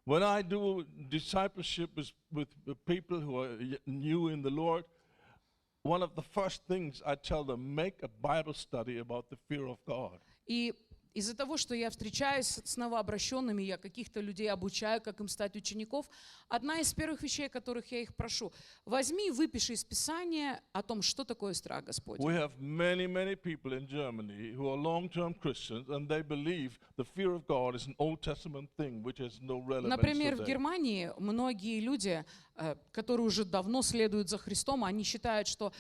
When I do discipleship with people who are new in the Lord, one of the first things I tell them, make a Bible study about the fear of God. И из-за того, что я встречаюсь с новообращенными, я каких-то людей обучаю, как им стать учеников, одна из первых вещей, которых я их прошу, возьми и выпиши из Писания о том, что такое страх Господень. We have many people in Germany who are long-term Christians, and they believe the fear of God is an Old Testament thing which has no relevance Например, в today. Германии многие люди, которые уже давно следуют за Христом, они считают, что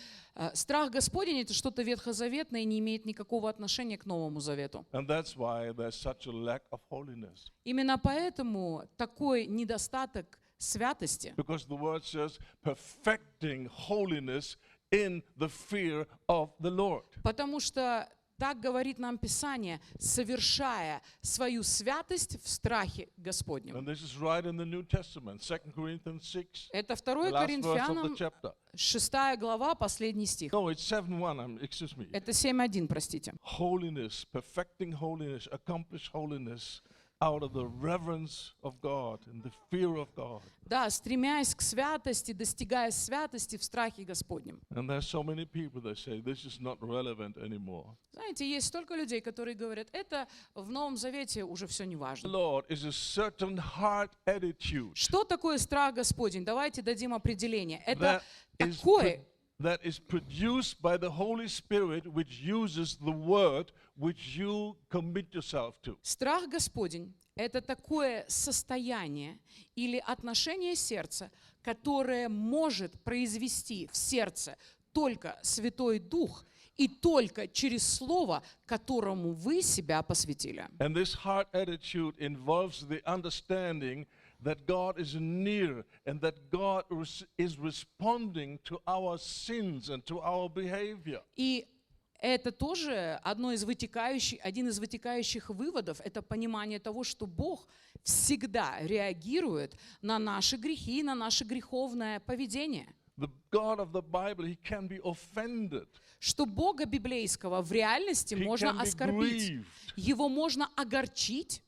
страх Господень — это что-то ветхозаветное и не имеет никакого отношения к Новому Завету. And that's why there's such a lack of holiness. Именно поэтому такой недостаток святости, Because the word says, perfecting holiness in the fear of the Lord. потому что так говорит нам Писание, совершая свою святость в страхе Господнем. And this is right in the New Testament, 2 Corinthians 6, Это the 2 last verse of the Коринфянам, chapter. 6 глава, последний стих. No, it's 7:1, excuse me. Это 7:1, простите. Holiness, perfecting holiness, accomplish holiness out of the reverence of God and the fear of God. Да, стремясь к святости, достигая святости в страхе Господнем. And there's so many people that say this is not relevant anymore. Знаете, есть столько людей, которые говорят, это в Новом Завете уже все не важно. Lord is a certain heart attitude Что такое страх Господень? Давайте дадим определение. Это that is, такое, that is produced by the Holy Spirit, which uses the word which you commit yourself to. страх Господень — это такое состояние или отношение сердца, которое может произвести в сердце только Святой Дух и только через Слово, которому вы себя посвятили. And this heart attitude involves the understanding that God is near and that God is responding to our sins and to our behavior. И это тоже один из вытекающих выводов, это понимание того, что Бог всегда реагирует на наши грехи, на наше греховное поведение. The God of the Bible, he can be offended. Что Бога библейского в реальности He можно can be оскорбить, grieved. Его можно огорчить,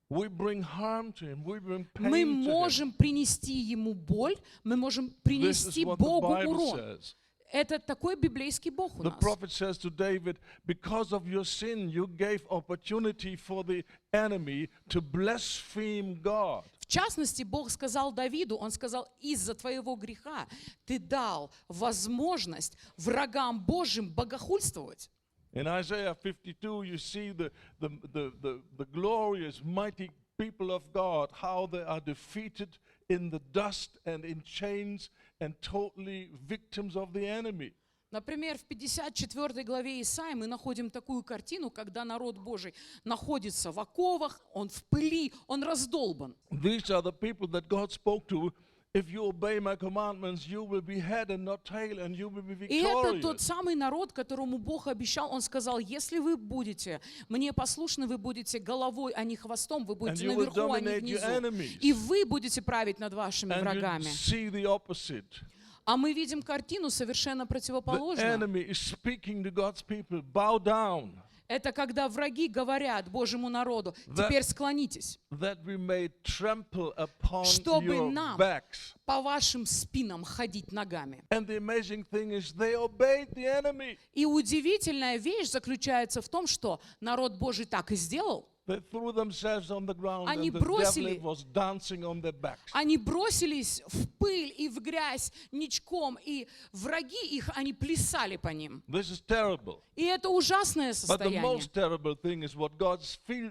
We bring harm to him. We bring мы pain to him. можем принести Ему боль, мы можем This is принести what the Богу Bible урон. says. Это такой библейский Бог у The нас. prophet says to David, because of your sin, you gave opportunity for the enemy to blaspheme God. В частности, Бог сказал Давиду, Он сказал, из-за твоего греха ты дал возможность врагам Божьим богохульствовать. In Isaiah 52, you see the glorious, mighty people of God, how they are defeated in the dust and in chains and totally victims of the enemy. Например, в 54 главе Исаии мы находим такую картину, когда народ Божий находится в оковах, он в пыли, он раздолбан. These are the people that God spoke to. If you obey my commandments, you will be head and not tail, and you will be И это тот victorious. самый народ, которому Бог обещал, Он сказал, если вы будете мне послушны, вы будете головой, а не хвостом, вы And будете you will наверху, а не dominate your внизу. enemies. И вы будете править над вашими And you врагами. see the opposite. А мы видим картину совершенно The противоположную. enemy is speaking to God's people, bow down, Это когда враги говорят Божьему народу, теперь склонитесь, that we may trample upon чтобы your нам backs. по вашим спинам ходить ногами. And the amazing thing is they obeyed the enemy. И удивительная вещь заключается в том, что народ Божий так и сделал. They threw themselves on the ground Они and the бросили- devil was dancing on their backs. Они бросились в пыль и в грязь ничком, и враги их, они плясали по ним. This is terrible. И это ужасное But the состояние. most terrible thing is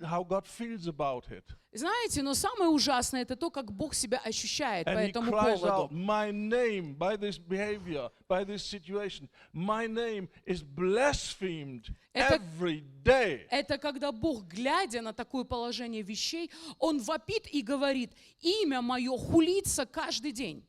how God feels about it. Знаете, но самое ужасное это то, как Бог себя ощущает по And he этому cries out, поводу. my name, by this behavior, by this situation, my name is blasphemed Это- every day. Это когда Бог, глядя на такое положение вещей, Он вопит и говорит, имя мое хулится каждый день.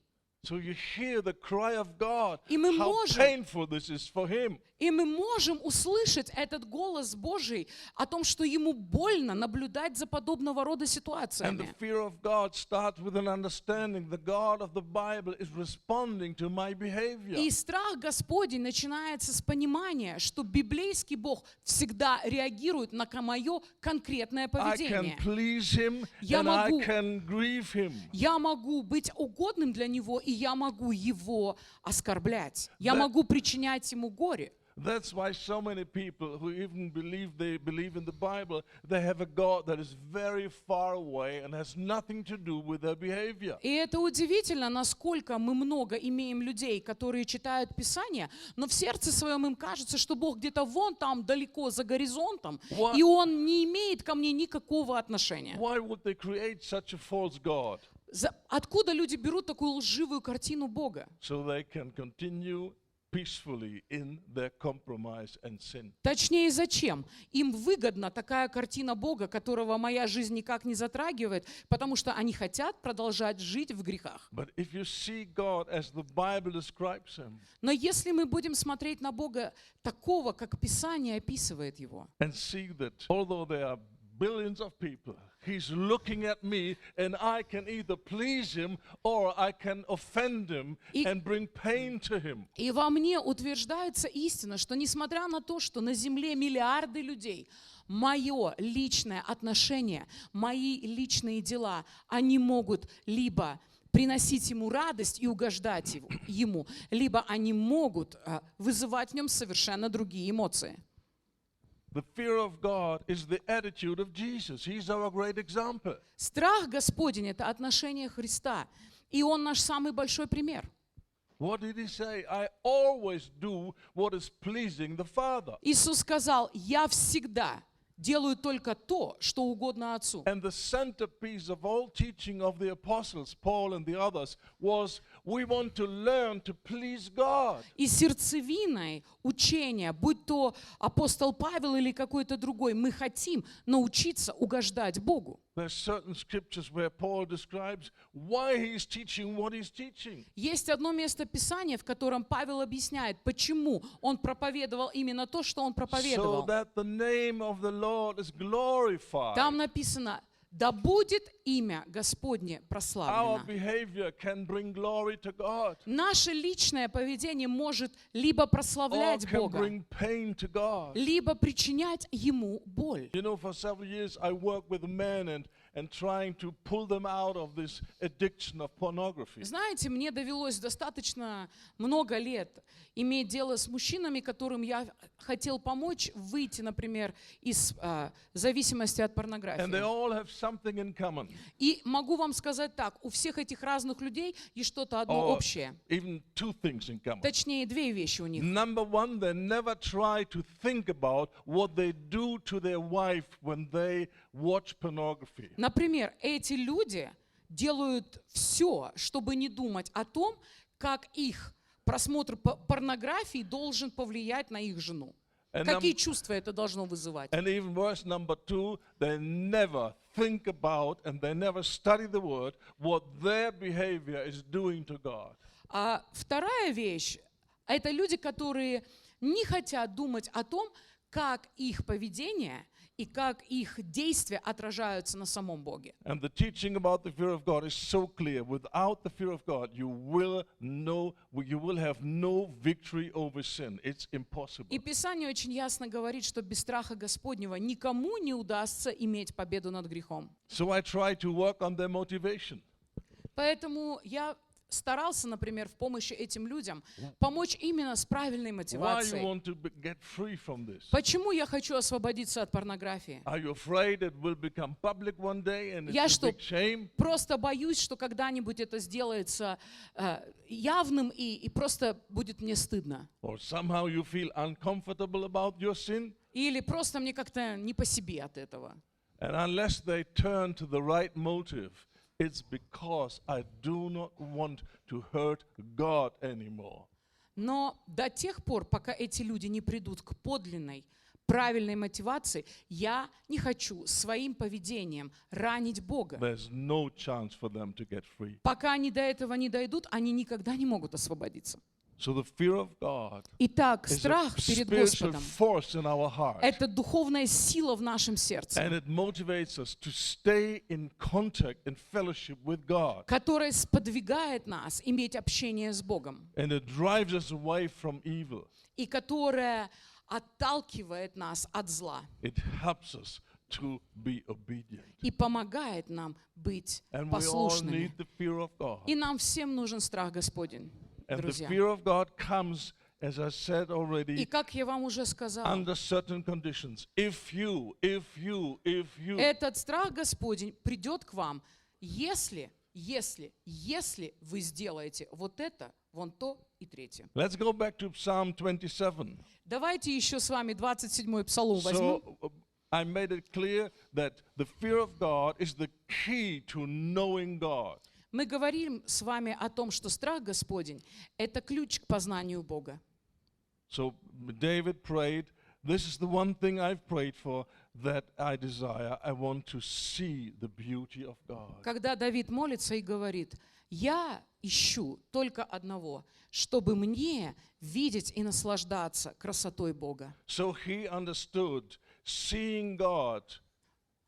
So you hear the cry of God, И мы how можем- painful this is for him. И мы можем услышать этот голос Божий о том, что Ему больно наблюдать за подобного рода And the ситуациями. fear of God starts with an understanding the God of the Bible is responding to my behavior. И страх Господень начинается с понимания, что библейский Бог всегда реагирует на мое конкретное I can поведение. please him Я and I могу- can grieve him. Я могу быть угодным для Него, и я могу Его оскорблять. Я Да. могу причинять Ему горе. That's why so many people who even believe they believe in the Bible, they have a God that is very far away and has nothing to do with their behavior. И это удивительно, насколько мы много имеем людей, которые читают Писание, но в сердце своем им кажется, что Бог где-то вон там, далеко, за горизонтом, What? и Он не имеет ко мне никакого отношения. Why would they create such a false God? Откуда люди берут такую лживую картину Бога? So they can continue peacefully in their compromise and sin. Точнее, зачем? Им выгодна такая картина Бога, которого моя жизнь никак не затрагивает, потому что они хотят продолжать жить в грехах. But if you see God as the Bible describes him Но если мы будем смотреть на Бога такого, как Писание описывает Его, and see that although there are billions of people, he's looking at me and I can either please him or I can offend him И- and bring pain to him. и во мне утверждается истина, что несмотря на то, что на земле миллиарды людей, мое личное отношение, мои личные дела, они могут либо приносить ему радость и угождать ему, либо они могут вызывать в нем совершенно другие эмоции. The fear of God is the attitude of Jesus. He's our great example. Страх Господень – это отношение Христа, и Он наш самый большой пример. What did he say? I always do what is pleasing the Father. Иисус сказал, я всегда делаю только то, что угодно Отцу. And the centerpiece of all teaching of the apostles, Paul and the others, was we want to learn to please God. И сердцевиной учения, будь то апостол Павел или какой-то другой, мы хотим научиться угождать Богу. There's certain scriptures where Paul describes why he's teaching what he's teaching. Есть одно место Писания, в котором Павел объясняет, почему он проповедовал именно то, что он So проповедовал. that the name of the Lord is glorified. Там написано, да будет имя Господне Our прославлено. behavior can bring glory to God Наше личное поведение может либо or прославлять can Бога, bring pain to God. либо причинять Ему боль. You know, for several years I worked with men and trying to pull them out of this addiction of pornography. Знаете, мне довелось достаточно много лет иметь дело с мужчинами, которым я хотел помочь выйти, например, из зависимости от And they порнографии. all have something in common. И могу вам сказать так, у всех этих разных людей есть что-то одно Or общее. even two things in common. Точнее, две вещи у них. Number one, they never try to think about what they do to their wife when they watch pornography. Например, эти люди делают все, чтобы не думать о том, как их просмотр порнографии должен повлиять на их жену? And, Какие чувства это должно вызывать? and even worse, number two, they never think about and they never study the word what their behavior is doing to God. А вторая вещь, это люди, которые не хотят думать о том, как их поведение и как их действия отражаются на самом Боге. And the teaching about the fear of God is so clear. Without the fear of God, you will have no victory over sin. It's impossible. И Писание очень ясно говорит, что без страха Господнего никому не удастся иметь победу над грехом. So I try to work on their motivation. Поэтому я старался, например, в помощи этим людям помочь именно с правильной Why you мотивацией. want to get free from this? Почему я хочу освободиться от порнографии? Are you afraid it will become public one day and Я it's a что, big shame? просто боюсь, что когда-нибудь это сделается явным и просто будет мне стыдно. Or somehow you feel uncomfortable about your sin? Или просто мне как-то не по себе от этого. And unless they turn to the right motive, it's because I do not want to hurt God anymore. Но до тех пор, пока эти люди не придут к подлинной, правильной мотивации, я не хочу своим поведением ранить Бога. There's no chance for them to get free. Пока они до этого не дойдут, они никогда не могут освободиться. So the fear of God Итак, is a страх перед spiritual Господом force in our heart. — это духовная сила в нашем сердце, And it motivates us to stay in contact and fellowship with God. которая сподвигает нас иметь общение с Богом And it drives us away from evil. и которая отталкивает нас от зла It helps us to be obedient. и помогает нам быть And we all послушными. need the fear of God. И нам всем нужен страх Господень, And the друзья. fear of God comes, as I said И already, как я вам уже сказала, under certain conditions. If you. этот страх Господень придет к вам, если вы сделаете вот это, вон то и третье. Let's go back to Psalm 27. Давайте еще с вами 27-й Псалом возьмем. So I made it clear that the fear of God is the key to knowing God. Мы говорим с вами о том, что страх Господень — это ключ к познанию Бога. So David prayed, this is the one thing I've prayed for that I desire. I want to see the beauty of God. Когда Давид молится и говорит: «Я ищу только одного, чтобы мне видеть и наслаждаться красотой Бога». So he understood seeing God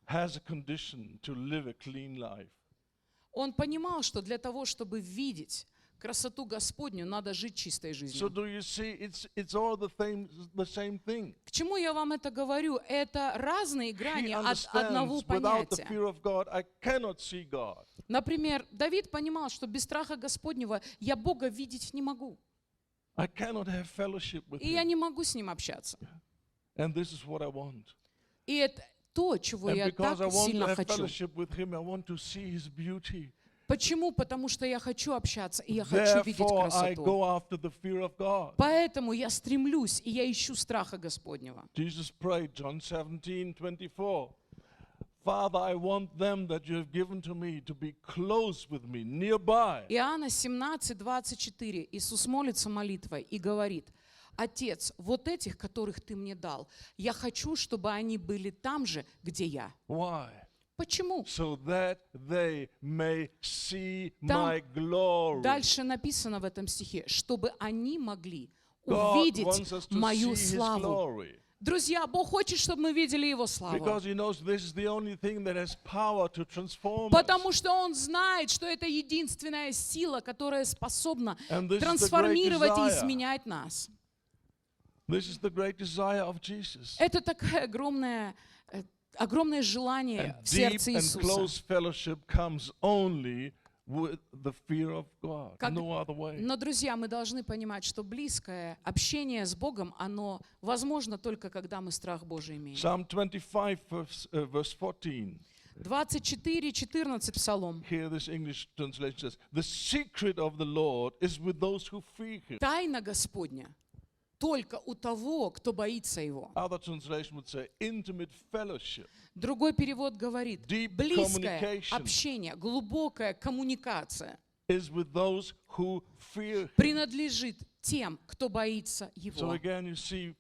has a condition to live a clean life. Он понимал, что для того, чтобы видеть красоту Господню, надо жить чистой So жизнью. do you see, it's all the same thing. К чему я вам это говорю? Это разные He грани от одного understands without the понятия. fear of God, I cannot see God. Например, Давид понимал, что без страха Господнего я Бога видеть не могу. I cannot have fellowship with И я Him. не могу с Ним общаться. And this is what I want. И это то, чего And я because I так want to сильно have хочу. fellowship with Him, I want to see His beauty. Почему? Потому что я хочу общаться, и я хочу видеть Therefore, I красоту. go after the fear of God. Поэтому я стремлюсь, и я ищу страха Господнего. Jesus prayed, John 17:24. Father, I want them that you have given to me to be close with me, nearby. Иоанна 17:24. Иисус молится молитвой и говорит: «Отец, вот этих, которых Ты мне дал, я хочу, чтобы они были там же, где я». Why? Почему? So that they may see Там my glory. Дальше написано в этом стихе, чтобы они могли God увидеть wants us to мою see His славу. glory. Друзья, Бог хочет, чтобы мы видели Его славу. Because He knows this is the only thing that has power to transform us. Потому что Он знает, что это единственная сила, которая способна And this is the great трансформировать и desire. изменять нас. This is the great desire of Jesus. Это такое огромное желание And в deep сердце and Иисуса. close fellowship comes only with the fear of God. Как- No other way. Но, друзья, мы должны понимать, что близкое общение с Богом, оно возможно только когда мы страх Божий имеем. Psalm 25, verse 14. 24:14 Псалом. Here this English translation says, the secret of the Lord is with those who fear Him. Тайна Господня только у того, кто боится Его. Other translation would say intimate fellowship. Другой перевод говорит: Deep близкое communication. общение, глубокая коммуникация Is with those who fear Him. принадлежит тем, кто боится So Его. again, you see,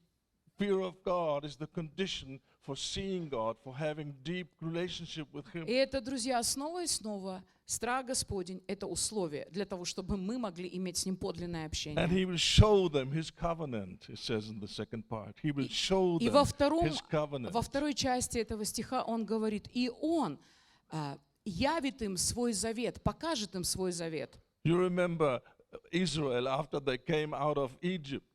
fear of God is the condition for seeing God, for having deep relationship with Him. И это, друзья, снова и снова страх Господень — это условие для того, чтобы мы могли иметь с Ним подлинное And общение. He will show them His covenant, it says in the second part. He will show И them His covenant. во второй части этого стиха он говорит, и Он явит им свой завет, покажет им свой завет. You remember Israel after they came out of Egypt.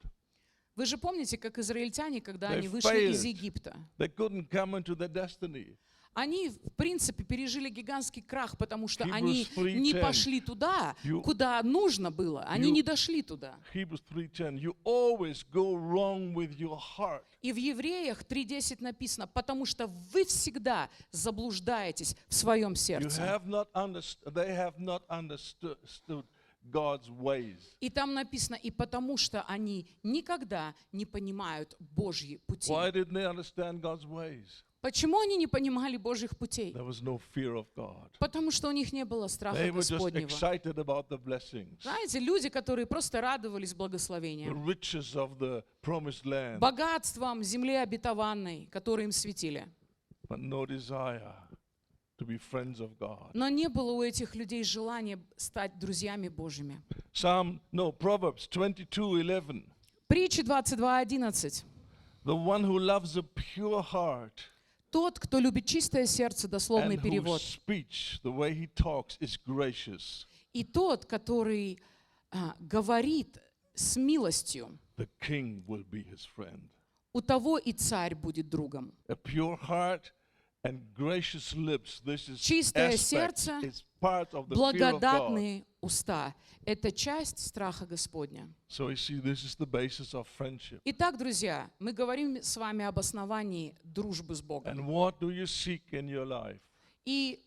Вы же помните, как израильтяне, когда They они вышли из failed. Египта, They couldn't come into their destiny. они, в принципе, пережили гигантский крах, потому что Hebrews они 3:10. не пошли туда, куда нужно было. Они не дошли туда. Hebrews 3:10. You always go wrong with your heart. И в Евреях 3:10 написано, потому что вы всегда заблуждаетесь в своем They сердце. have not understood God's ways. И там написано, и потому что они никогда не понимают Божьи пути. Why didn't they understand God's ways? Почему они не понимали Божьих путей? There was no fear of God. Потому что у них не было страха They were just Господнего. excited about the blessings, Знаете, люди, которые просто радовались the благословениям, riches of the promised land, богатством земли обетованной, которые им светили. but no desire to be friends of God. Но не было у этих людей желания стать друзьями Божьими. Proverbs 22:11. Притча 22:11. The one who loves a pure heart Тот, кто любит чистое сердце, дословный and whose перевод. speech, the way he talks, is gracious. И тот, который говорит с милостью, The king will be his friend. у того и царь будет другом. A pure heart and gracious lips. This is Чистое aspect, сердце, it's part of the fear of God. благодатные уста — это часть страха Господня. So you see, this is the basis of friendship. Итак, друзья, мы говорим с вами об основании дружбы с Богом. And what do you seek in your life? И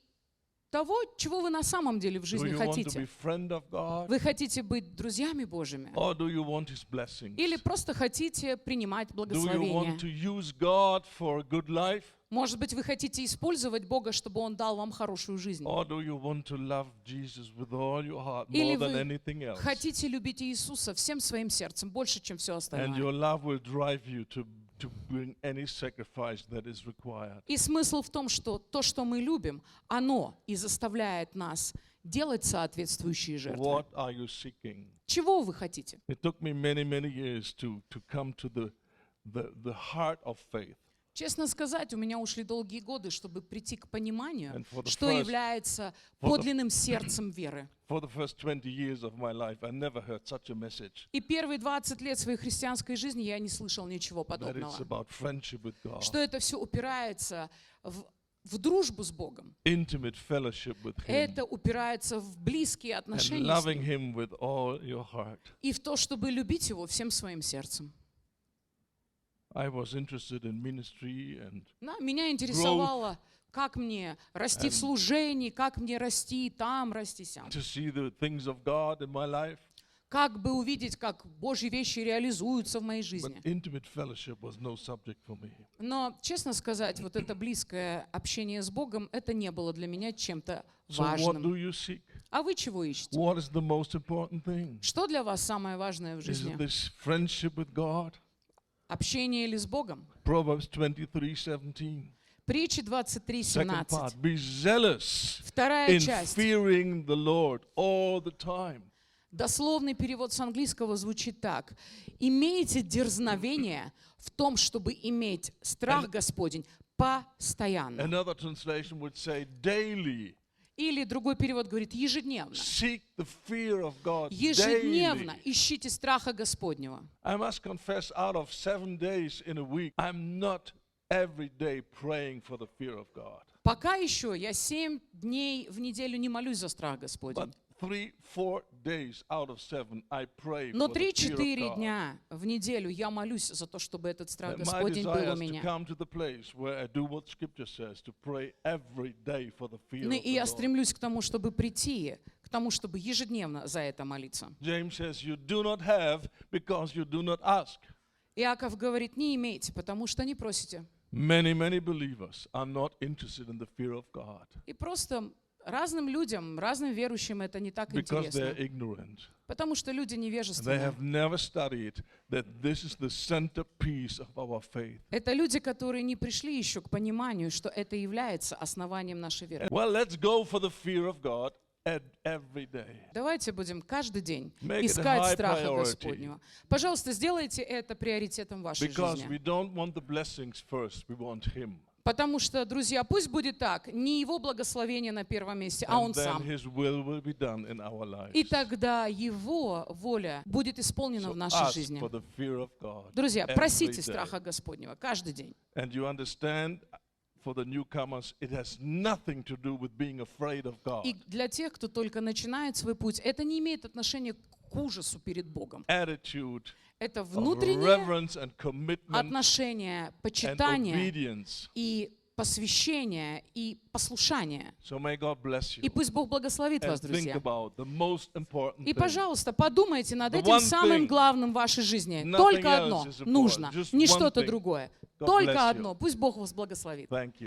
того, чего вы на самом деле в Do жизни you want to be хотите. friend of God? Вы хотите быть друзьями Божьими? Or do you want His blessings? Или просто хотите принимать Do you благословения? want to use God for a good life? Может быть, вы хотите использовать Бога, чтобы Он дал вам хорошую жизнь? Or do you want to love Jesus with all your heart Или more than вы anything else? хотите любить Иисуса всем своим сердцем, больше, чем все And остальное? your love will drive you to bring any sacrifice that is required. И смысл в том, что то, что мы любим, оно и заставляет нас делать соответствующие жертвы. What are you seeking? Чего вы хотите? It took me many years to come to the heart of faith. Честно сказать, у меня ушли долгие годы, чтобы прийти к пониманию, And for the что first- является for the- подлинным сердцем веры. For the first 20 years of my life, I never heard such a message. И первые 20 лет своей христианской жизни я не слышал ничего That подобного. it's about friendship with God, Что это все упирается в дружбу с Богом. intimate fellowship with Him, Это упирается в близкие and отношения с loving Ним. Him with all your heart. И в то, чтобы любить Его всем своим сердцем. I was interested in ministry and Меня интересовало, как мне расти в служении, как мне расти там, расти сям. to see the things of God in my life, Как бы увидеть, как Божьи вещи реализуются в моей but жизни. intimate fellowship was no subject for me. Но, честно сказать, вот это близкое общение с Богом, это не было для меня чем-то So what важным. do you seek? А вы чего ищете? What is the most important thing? Что для вас самое важное в Is жизни? it this friendship with God? Общение ли с Богом? Proverbs 23:17. Притча Second 23:17. part. Be zealous Вторая in часть. fearing the Lord all the time. Дословный перевод с английского звучит так. «Имейте дерзновение в том, чтобы иметь страх Господень постоянно». Another translation would say daily. Или другой перевод говорит «ежедневно». Seek the fear of God Ежедневно daily. ищите страха Господнего. I must confess, out of 7 days in a week, I'm not every day praying for the fear of God. Пока еще я 7 дней в неделю не молюсь за страх Господень. But 3-4 days out of 7, I pray Но for the fear of 3-4 God. дня в неделю я молюсь за то, чтобы этот страх And my Господень был desire у is to меня. come to the place where I do what Scripture says, to pray every day for the fear Ну, of и the я Lord. стремлюсь к тому, чтобы прийти, к тому, чтобы ежедневно за это молиться. James says, you do not have because you do not ask. Иаков говорит, не имейте, потому что не просите. Many believers are not interested in the fear of God И просто разным людям, разным верующим это не так because they're интересно. ignorant. Потому что люди They невежественные. have never studied that this is the centerpiece of our faith. Это люди, которые не пришли еще к пониманию, что это является основанием нашей веры. Well, let's go for the fear of God every day. Давайте будем каждый день Make it a искать high страха priority. Господнего. Пожалуйста, сделайте это приоритетом вашей Because жизни. we don't want the blessings first, we want Him. Потому что, друзья, пусть будет так, не Его благословение на первом месте, а Он And then сам. His will be done in our lives. И тогда Его воля будет исполнена So в нашей ask жизни. for the fear of God Друзья, every просите day. страха Господнего каждый день. And you understand, for the newcomers, it has nothing to do with being afraid of God. И для тех, кто только начинает свой путь, это не имеет отношения к ужасу перед Богом. Attitude Это of внутреннее reverence and commitment отношение, and почитание obedience. и посвящение и послушание. So may God bless И you. пусть Бог благословит And вас, think друзья. about the most important И, thing. пожалуйста, подумайте над The этим one самым thing. главным в вашей жизни. Nothing Только else одно is important. нужно, Just не one что-то thing. другое. God bless Только you. одно. Пусть Бог вас благословит. Thank you.